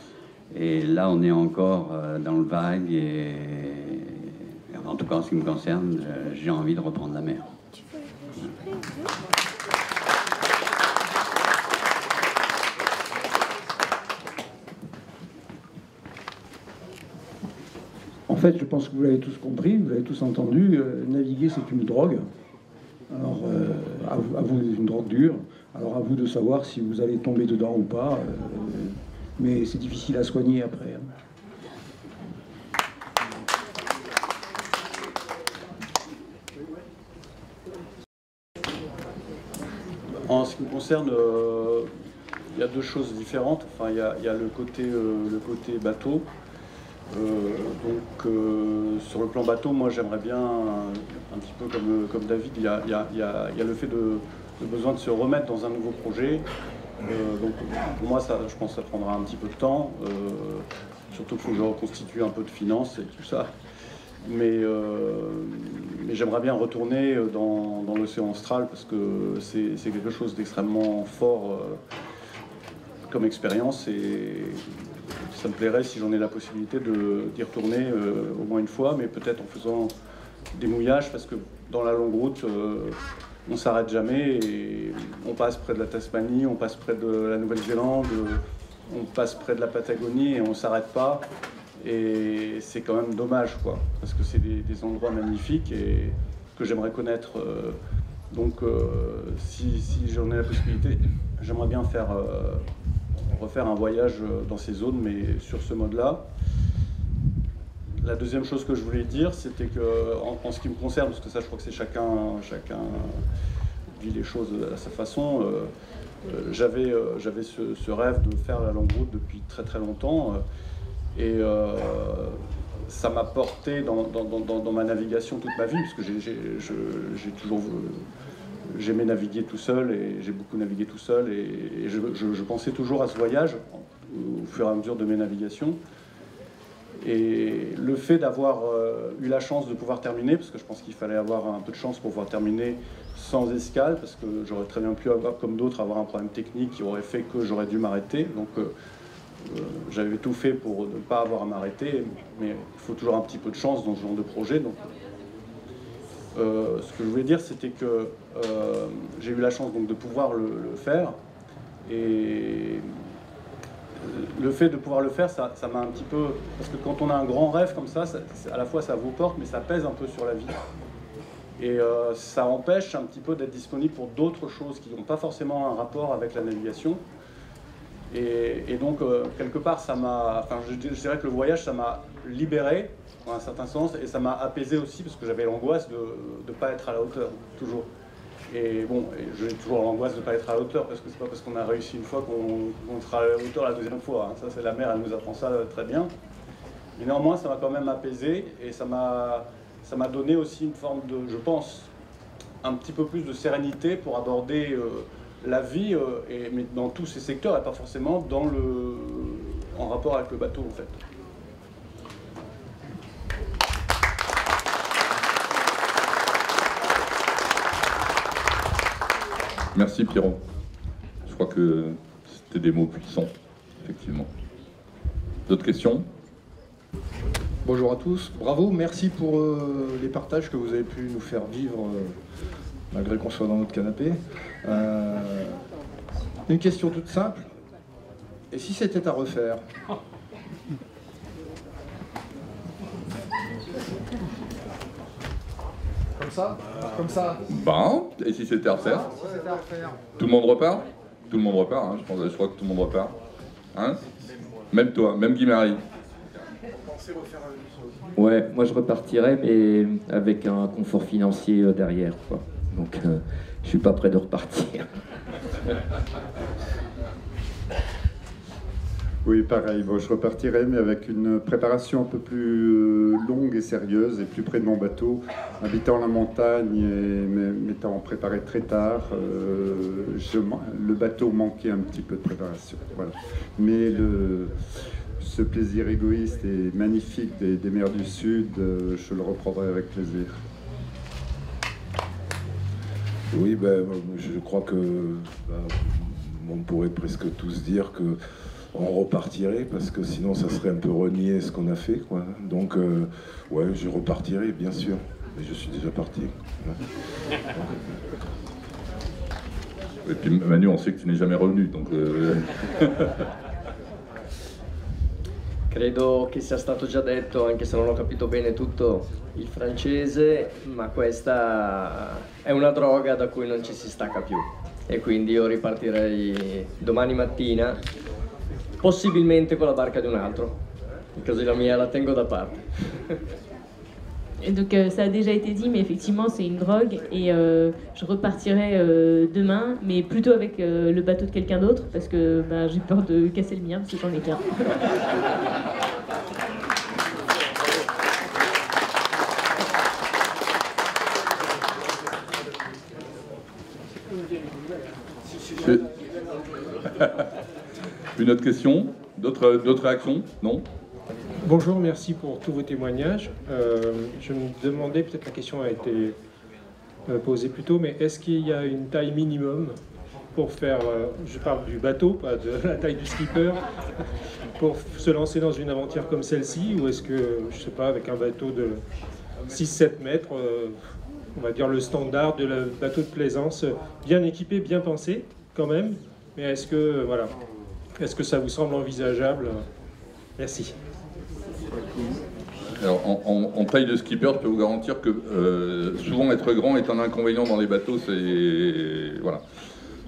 et là on est encore dans le vague, et en tout cas en ce qui me concerne, j'ai envie de reprendre la mer. En fait, je pense que vous l'avez tous compris, vous l'avez tous entendu, naviguer c'est une drogue. Alors, à vous, une drogue dure. Alors, à vous de savoir si vous allez tomber dedans ou pas. Mais c'est difficile à soigner après. En ce qui me concerne, il y a 2 choses différentes. Enfin, il y a le côté bateau. Sur le plan bateau, moi j'aimerais bien, un petit peu comme David, il y a le fait de besoin de se remettre dans un nouveau projet. Donc pour moi, je pense que ça prendra un petit peu de temps, surtout qu'il faut que je reconstitue un peu de finances et tout ça. Mais j'aimerais bien retourner dans l'océan austral, parce que c'est quelque chose d'extrêmement fort comme expérience, et ça me plairait, si j'en ai la possibilité, d'y retourner au moins une fois, mais peut-être en faisant des mouillages, parce que dans la longue route, on s'arrête jamais, et on passe près de la Tasmanie, on passe près de la Nouvelle-Zélande, on passe près de la Patagonie, et on s'arrête pas, et c'est quand même dommage, quoi, parce que c'est des endroits magnifiques et que j'aimerais connaître. Donc si j'en ai la possibilité, j'aimerais bien refaire un voyage dans ces zones, mais sur ce mode-là. La deuxième chose que je voulais dire, c'était que, en ce qui me concerne, parce que ça, je crois que c'est chacun vit les choses à sa façon, j'avais ce rêve de faire la longue route depuis très très longtemps, et ça m'a porté dans ma navigation toute ma vie, parce que j'aimais naviguer tout seul, et j'ai beaucoup navigué tout seul, et je pensais toujours à ce voyage au fur et à mesure de mes navigations. Et le fait d'avoir eu la chance de pouvoir terminer, parce que je pense qu'il fallait avoir un peu de chance pour pouvoir terminer sans escale, parce que j'aurais très bien pu avoir, comme d'autres, avoir un problème technique qui aurait fait que j'aurais dû m'arrêter. Donc j'avais tout fait pour ne pas avoir à m'arrêter, mais il faut toujours un petit peu de chance dans ce genre de projet. Donc, ce que je voulais dire, c'était que j'ai eu la chance donc de pouvoir le faire, et le fait de pouvoir le faire, ça m'a un petit peu... Parce que quand on a un grand rêve comme ça, à la fois ça vous porte, mais ça pèse un peu sur la vie. Et ça empêche un petit peu d'être disponible pour d'autres choses qui n'ont pas forcément un rapport avec la navigation. Et donc, quelque part, ça m'a... Enfin, je dirais que le voyage, ça m'a libéré, dans un certain sens, et ça m'a apaisé aussi, parce que j'avais l'angoisse de ne pas être à la hauteur, toujours. Et bon, j'ai toujours l'angoisse de ne pas être à la hauteur, parce que c'est pas parce qu'on a réussi une fois qu'on sera à la hauteur la deuxième fois. Hein. Ça, c'est la mer, elle nous apprend ça très bien. Mais néanmoins, ça m'a quand même apaisé, et ça m'a ça m'a donné aussi une forme de, je pense, un petit peu plus de sérénité pour aborder la vie, mais dans tous ces secteurs, et pas forcément en rapport avec le bateau, en fait. Merci Pierrot. Je crois que c'était des mots puissants, effectivement. D'autres questions? Bonjour à tous. Bravo, merci pour les partages que vous avez pu nous faire vivre, malgré qu'on soit dans notre canapé. Une question toute simple. Et si c'était à refaire? Comme ça? Comme ça? Ben, et si c'était à refaire? Tout le monde repart? Tout le monde repart, hein, je crois que tout le monde repart. Hein? Même toi, même Guy-Marie. Ouais, moi je repartirais, mais avec un confort financier derrière, quoi. Donc je suis pas prêt de repartir. Oui, pareil. Bon, je repartirai, mais avec une préparation un peu plus longue et sérieuse, et plus près de mon bateau. Habitant la montagne et m'étant préparé très tard, le bateau manquait un petit peu de préparation. Voilà. Mais ce plaisir égoïste et magnifique des mers du Sud, je le reprendrai avec plaisir. Oui, ben, je crois que on pourrait presque tous dire que on repartirait, parce que sinon ça serait un peu renier ce qu'on a fait, quoi. Donc, ouais, je repartirai, bien sûr, mais je suis déjà parti. Ouais. Et puis Manu, on sait que tu n'es jamais revenu, donc... Credo che sia stato già detto, anche se non ho capito bene tutto il francese, ma questa è una droga da cui non ci si stacca più. E quindi io ripartirei domani mattina, possibilmente con la barca di un altro, così la mia la tengo da parte. Et donc ça a déjà été dit, mais effectivement c'est une drogue et je repartirai demain, mais plutôt avec le bateau de quelqu'un d'autre, parce que j'ai peur de casser le mien, parce que j'en ai qu'un. Une autre question? D'autres réactions? Non? Bonjour, merci pour tous vos témoignages. Je me demandais, peut-être la question a été posée plus tôt, mais est-ce qu'il y a une taille minimum pour faire, je parle du bateau, pas de la taille du skipper, pour se lancer dans une aventure comme celle-ci, ou est-ce que, je sais pas, avec un bateau de 6-7 mètres, on va dire le standard de le bateau de plaisance, bien équipé, bien pensé quand même, mais est-ce que, voilà, est-ce que ça vous semble envisageable? Merci. Alors, en taille de skipper, je peux vous garantir que souvent être grand est un inconvénient dans les bateaux. Voilà.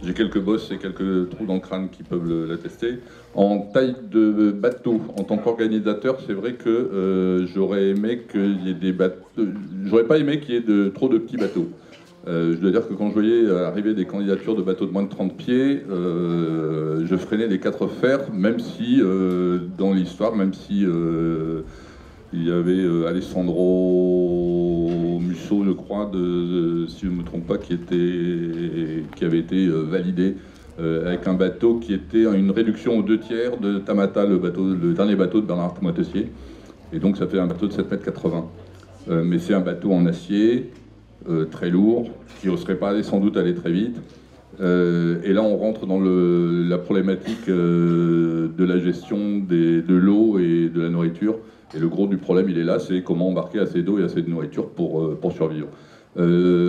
J'ai quelques bosses et quelques trous dans le crâne qui peuvent l'attester. En taille de bateau, en tant qu'organisateur, c'est vrai que j'aurais aimé qu'il y ait des bateaux. J'aurais pas aimé qu'il y ait trop de petits bateaux. Je dois dire que quand je voyais arriver des candidatures de bateaux de moins de 30 pieds, je freinais les 4 fers, même si, dans l'histoire, même si il y avait Alessandro Musso, je crois, si je ne me trompe pas, qui avait été validé avec un bateau qui était une réduction aux 2/3 de Tamata, le dernier bateau de Bernard Moitessier. Et donc ça fait un bateau de 7,80 m. Mais c'est un bateau en acier, très lourd, qui n'oserait pas sans doute aller très vite. Et là, on rentre dans la problématique de la gestion de l'eau et de la nourriture. Et le gros du problème, il est là, c'est comment embarquer assez d'eau et assez de nourriture pour survivre.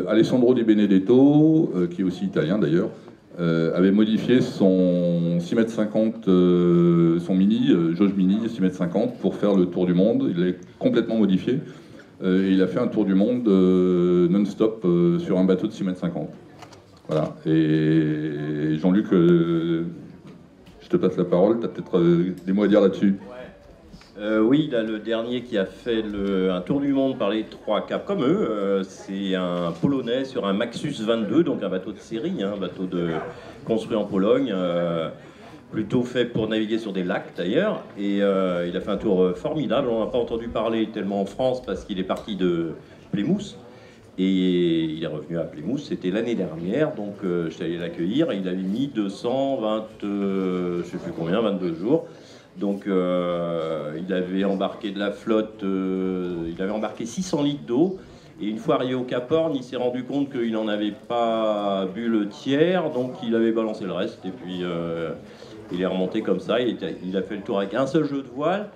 Alessandro Di Benedetto, qui est aussi italien d'ailleurs, avait modifié son 6,50 m, son mini, jauge mini 6,50 m, pour faire le tour du monde. Il l'a complètement modifié. Et il a fait un tour du monde non-stop sur un bateau de 6,50 m. Voilà. Et Jean-Luc, je te passe la parole, tu as peut-être des mots à dire là-dessus. Oui, là, le dernier qui a fait un tour du monde par les 3 caps comme eux, c'est un Polonais sur un Maxus 22, donc un bateau de série, un bateau construit en Pologne. plutôt fait pour naviguer sur des lacs d'ailleurs, et il a fait un tour formidable. On n'a pas entendu parler tellement en France parce qu'il est parti de Plymouth, et il est revenu à Plymouth, c'était l'année dernière, donc je suis allé l'accueillir, et il avait mis 220, je sais plus combien, 22 jours. Donc il avait embarqué de la flotte, il avait embarqué 600 litres d'eau, et une fois arrivé au Cap Horn, il s'est rendu compte qu'il n'en avait pas bu le tiers, donc il avait balancé le reste, et puis il est remonté comme ça. Il a fait le tour avec un seul jeu de voile,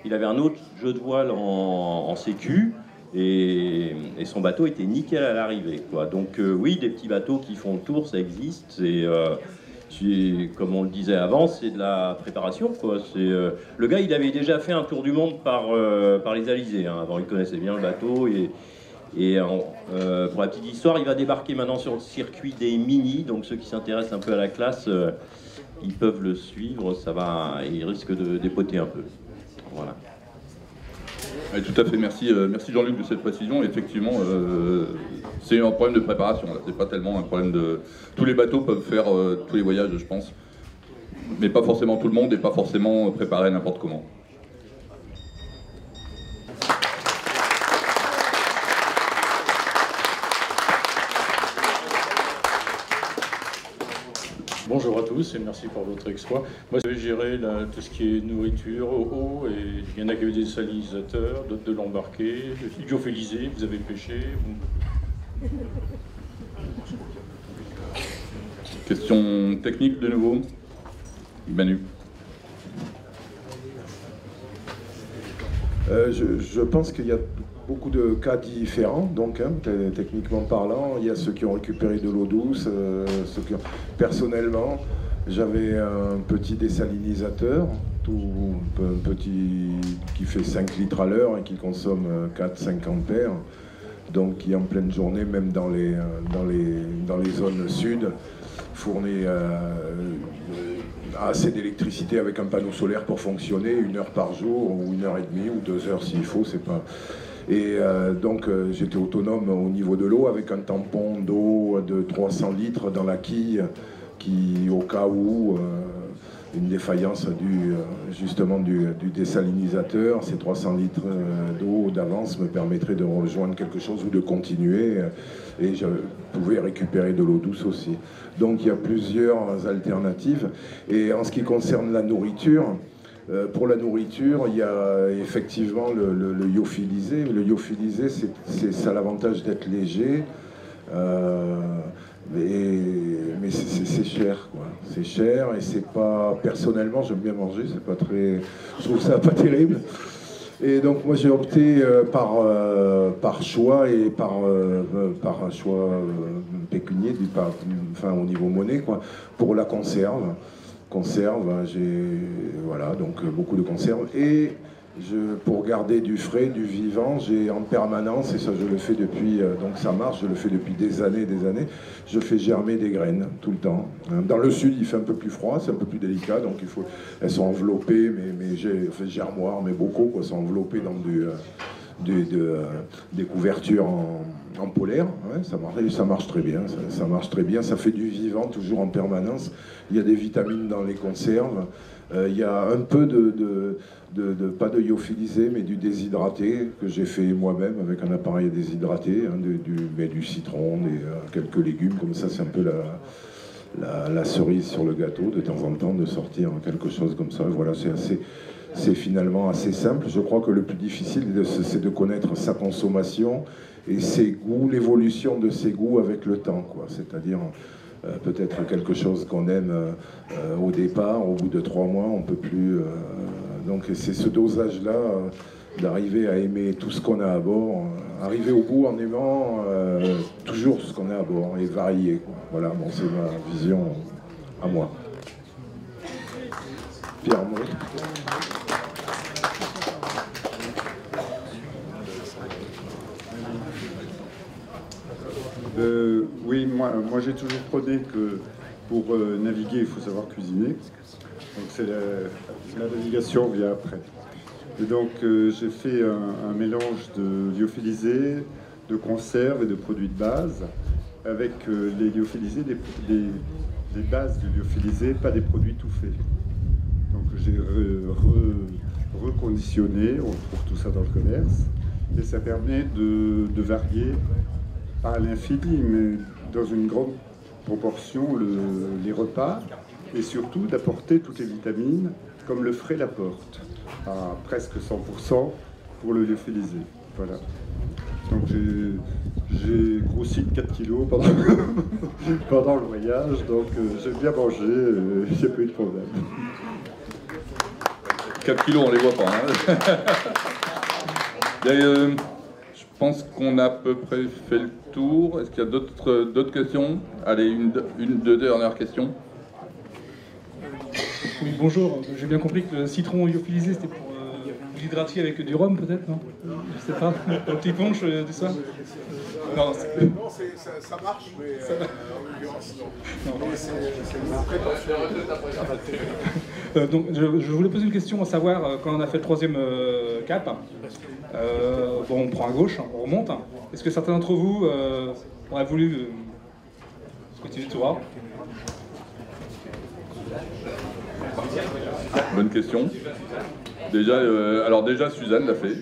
il avait un autre jeu de voile en sécu, et son bateau était nickel à l'arrivée, quoi. Donc oui, des petits bateaux qui font le tour, ça existe, comme on le disait avant, c'est de la préparation, quoi. Le gars, il avait déjà fait un tour du monde par les alizés, hein. Avant, il connaissait bien le bateau, pour la petite histoire, il va débarquer maintenant sur le circuit des mini, donc ceux qui s'intéressent un peu à la classe, ils peuvent le suivre, il risque de dépoter un peu. Voilà. Oui, tout à fait, merci Jean-Luc de cette précision. Effectivement, c'est un problème de préparation, c'est pas tellement un problème de... Tous les bateaux peuvent faire tous les voyages, je pense, mais pas forcément tout le monde et pas forcément préparé n'importe comment. Bonjour à tous et merci pour votre exploit. Moi, je vais gérer tout ce qui est nourriture, eau, et il y en a qui ont des salinisateurs, d'autres de l'embarquer, lyophilisé, vous avez pêché. Question technique de nouveau, Manu. Je pense qu'il y a beaucoup de cas différents, donc techniquement parlant, il y a ceux qui ont récupéré de l'eau douce, Personnellement, j'avais un petit dessalinisateur, un petit qui fait 5 litres à l'heure et qui consomme 4-5 ampères, donc qui en pleine journée, même dans les zones sud, fournit assez d'électricité avec un panneau solaire pour fonctionner 1 heure par jour, ou 1 heure et demie, ou 2 heures s'il faut, c'est pas... Et donc j'étais autonome au niveau de l'eau avec un tampon d'eau de 300 litres dans la quille qui, au cas où, une défaillance justement du dessalinisateur, ces 300 litres d'eau d'avance me permettraient de rejoindre quelque chose ou de continuer, et je pouvais récupérer de l'eau douce aussi. Donc il y a plusieurs alternatives. Et en ce qui concerne la nourriture, pour la nourriture, il y a effectivement le lyophilisé. Le lyophilisé, ça a l'avantage d'être léger, mais c'est cher, quoi. C'est cher, et c'est pas... Personnellement, j'aime bien manger, c'est pas très... Je trouve ça pas terrible. Et donc moi j'ai opté par choix, et par un choix pécunier, enfin au niveau monnaie, quoi, pour la conserve. Voilà, donc beaucoup de conserves, et pour garder du frais, du vivant, j'ai en permanence, et ça je le fais depuis, donc ça marche, je le fais depuis des années, je fais germer des graines tout le temps. Dans le sud il fait un peu plus froid, c'est un peu plus délicat, donc elles sont enveloppées, mais j'ai fait germoire, mais beaucoup, quoi, sont enveloppées dans des couvertures en polaire, ouais, ça marche très bien, ça marche très bien, ça fait du vivant toujours en permanence. Il y a des vitamines dans les conserves, il y a un peu pas de lyophilisé, mais du déshydraté que j'ai fait moi-même avec un appareil déshydraté, du citron, quelques légumes, comme ça c'est un peu la cerise sur le gâteau de temps en temps de sortir quelque chose comme ça. Voilà, c'est finalement assez simple. Je crois que le plus difficile, c'est de connaître sa consommation et ses goûts, l'évolution de ses goûts avec le temps, quoi. C'est-à-dire peut-être quelque chose qu'on aime au départ, au bout de 3 mois, on peut plus. Donc c'est ce dosage-là, d'arriver à aimer tout ce qu'on a à bord, arriver au bout en aimant toujours ce qu'on a à bord et varier, quoi. Voilà, bon, c'est ma vision à moi. Pierre Maud. Oui, moi j'ai toujours prôné que pour naviguer, il faut savoir cuisiner. Donc c'est la navigation vient après. Et donc j'ai fait un mélange de lyophilisé, de conserve et de produits de base, avec les lyophilisés, des bases de lyophilisé, pas des produits tout faits. j'ai reconditionné, on trouve tout ça dans le commerce, et ça permet de varier pas à l'infini, mais dans une grande proportion les repas, et surtout d'apporter toutes les vitamines, comme le ferait l'apporte, à presque 100% pour le lyophilisé. Voilà. Donc j'ai grossi de 4 kilos pendant le voyage, donc j'ai bien mangé, il n'y a pas eu de problème. 4 kilos, on les voit pas. Hein. Je pense qu'on a à peu près fait le tour. Est-ce qu'il y a d'autres questions? Allez, deux dernières questions. Oui, bonjour. J'ai bien compris que le citron lyophilisé, c'était pour l'hydrater avec du rhum, peut-être, non? Je sais pas. Un petit punch du soir? Non, ça marche, mais en l'occurrence, non. Donc, je voulais poser une question, à savoir, quand on a fait le 3e cap, bon, on prend à gauche, on remonte. Est-ce que certains d'entre vous auraient voulu continuer tout droit? Bonne question. Déjà, Suzanne l'a fait,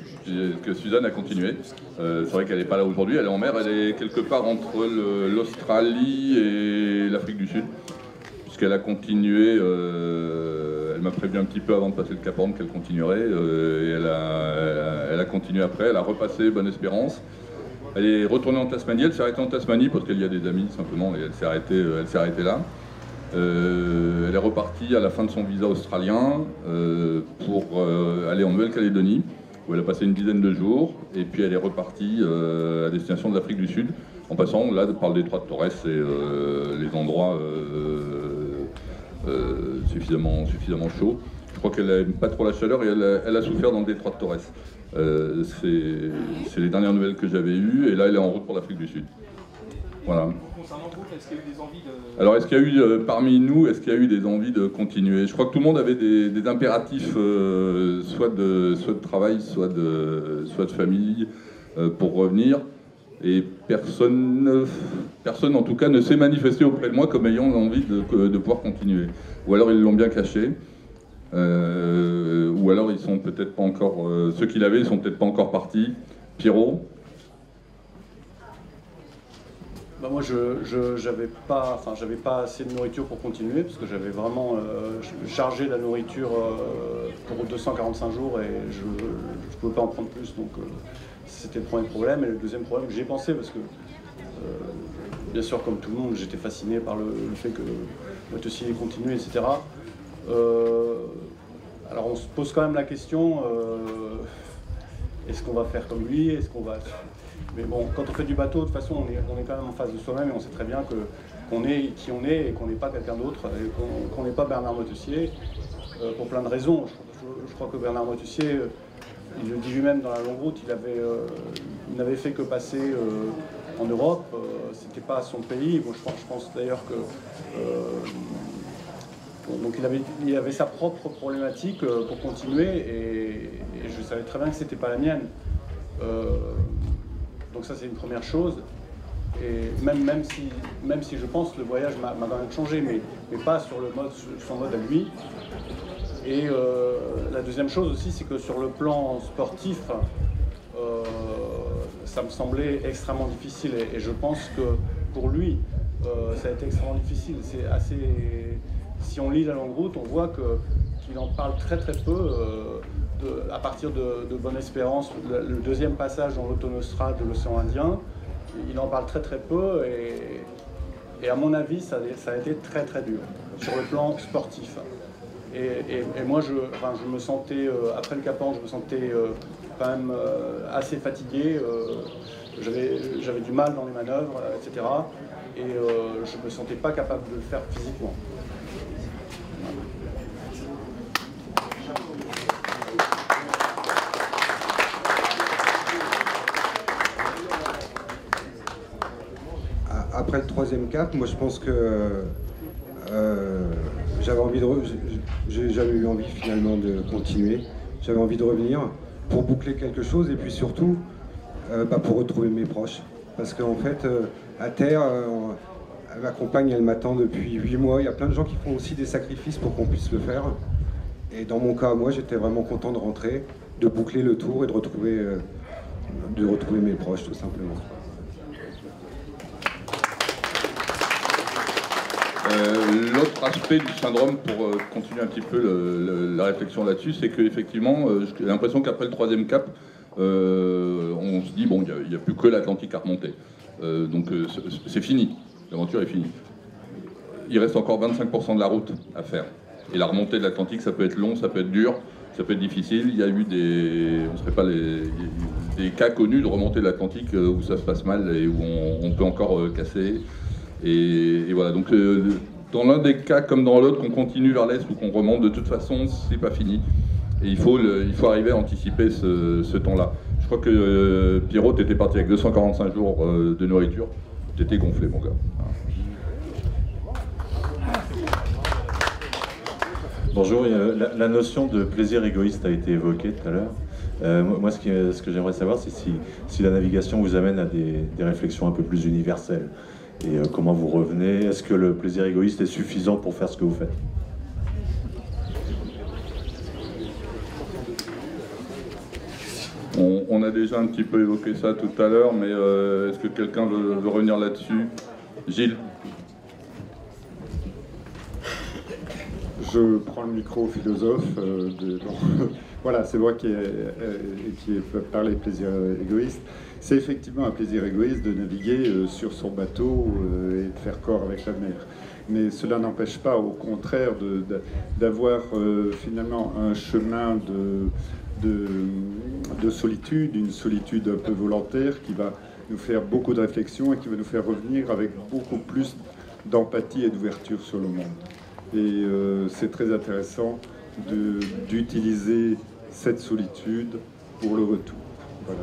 que Suzanne a continué. C'est vrai qu'elle n'est pas là aujourd'hui, elle est en mer, elle est quelque part entre l'Australie et l'Afrique du Sud, puisqu'elle a continué, elle m'a prévenu un petit peu avant de passer le Cap Horn qu'elle continuerait, et elle a continué après, elle a repassé Bonne-Espérance. Elle est retournée en Tasmanie, elle s'est arrêtée en Tasmanie parce qu'il y a des amis simplement, et elle s'est arrêtée là. Elle est repartie à la fin de son visa australien pour aller en Nouvelle-Calédonie, où elle a passé une dizaine de jours, et puis elle est repartie à destination de l'Afrique du Sud, en passant là par le détroit de Torres et les endroits suffisamment chauds. Je crois qu'elle n'aime pas trop la chaleur et elle a souffert dans le détroit de Torres. C'est les dernières nouvelles que j'avais eues, et là elle est en route pour l'Afrique du Sud. Voilà. Concernant vous, est-ce qu'il y a eu des envies de... Alors, est-ce qu'il y a eu, parmi nous, est-ce qu'il y a eu des envies de continuer? Je crois que tout le monde avait des impératifs, soit de travail, soit de famille, pour revenir. Et personne, en tout cas, ne s'est manifesté auprès de moi comme ayant envie de pouvoir continuer. Ou alors, ils l'ont bien caché. Ou alors, ils sont peut-être pas encore... ceux qui l'avaient, ils sont peut-être pas encore partis. Pierrot? Bah moi, j'avais pas assez de nourriture pour continuer, parce que j'avais vraiment chargé la nourriture pour 245 jours, et je ne pouvais pas en prendre plus, donc c'était le premier problème. Et le deuxième problème, j'y ai pensé, parce que, bien sûr, comme tout le monde, j'étais fasciné par le fait que Moitessier continue, etc. Alors on se pose quand même la question, est-ce qu'on va faire comme lui? Est-ce qu'on va... Mais bon, quand on fait du bateau, de toute façon, on est quand même en face de soi-même, et on sait très bien qu'on est qui on est, et qu'on n'est pas quelqu'un d'autre, et qu'on n'est pas Bernard Moitessier, pour plein de raisons. Je crois que Bernard Moitessier, il le dit lui-même dans la longue route, il n'avait fait que passer en Europe, c'était pas son pays. Bon, je pense d'ailleurs que... donc il avait sa propre problématique pour continuer, et je savais très bien que c'était pas la mienne. Donc ça, c'est une première chose. Et même si je pense que le voyage m'a quand même changé, mais pas sur son mode à lui. Et la deuxième chose aussi, c'est que sur le plan sportif, ça me semblait extrêmement difficile. Et je pense que pour lui, ça a été extrêmement difficile. C'est assez... Si on lit la longue route, on voit qu'il en parle très très peu. À partir de Bonne-Espérance, le deuxième passage dans l'autonostrade de l'océan Indien, il en parle très très peu, et à mon avis ça a été très très dur sur le plan sportif. Et moi je me sentais, après le Cap Horn, je me sentais quand même assez fatigué, j'avais du mal dans les manœuvres, etc. Et je ne me sentais pas capable de le faire physiquement. Après le 3e cap, moi je pense que j'ai jamais eu envie finalement de continuer. J'avais envie de revenir pour boucler quelque chose, et puis surtout pour retrouver mes proches. Parce qu'en fait, à terre, ma compagne, elle m'attend depuis 8 mois. Il y a plein de gens qui font aussi des sacrifices pour qu'on puisse le faire. Et dans mon cas, moi, j'étais vraiment content de rentrer, de boucler le tour et de retrouver mes proches, tout simplement. L'autre aspect du syndrome, pour continuer un petit peu la réflexion là-dessus, c'est qu'effectivement, j'ai l'impression qu'après le 3e cap, on se dit, bon, il n'y a plus que l'Atlantique à remonter. Donc c'est fini, l'aventure est finie. Il reste encore 25% de la route à faire. Et la remontée de l'Atlantique, ça peut être long, ça peut être dur, ça peut être difficile. Il y a eu des cas connus de remontée de l'Atlantique où ça se passe mal et où on peut encore casser. Et voilà, donc dans l'un des cas comme dans l'autre, qu'on continue vers l'est ou qu'on remonte, de toute façon, c'est pas fini. Et il faut arriver à anticiper ce temps-là. Je crois que Pierrot, t'étais parti avec 245 jours de nourriture. T'étais gonflé, mon gars. Bonjour, la notion de plaisir égoïste a été évoquée tout à l'heure. Moi, ce que j'aimerais savoir, c'est si la navigation vous amène à des réflexions un peu plus universelles. Et comment vous revenez? Est-ce que le plaisir égoïste est suffisant pour faire ce que vous faites? On a déjà un petit peu évoqué ça tout à l'heure, mais est-ce que quelqu'un veut revenir là-dessus? Gilles? Je prends le micro au philosophe. Voilà, c'est moi qui ai parlé de plaisir égoïste. C'est effectivement un plaisir égoïste de naviguer sur son bateau et de faire corps avec la mer. Mais cela n'empêche pas, au contraire, d'avoir finalement un chemin de solitude, une solitude un peu volontaire qui va nous faire beaucoup de réflexion et qui va nous faire revenir avec beaucoup plus d'empathie et d'ouverture sur le monde. Et c'est très intéressant d'utiliser cette solitude pour le retour. Voilà.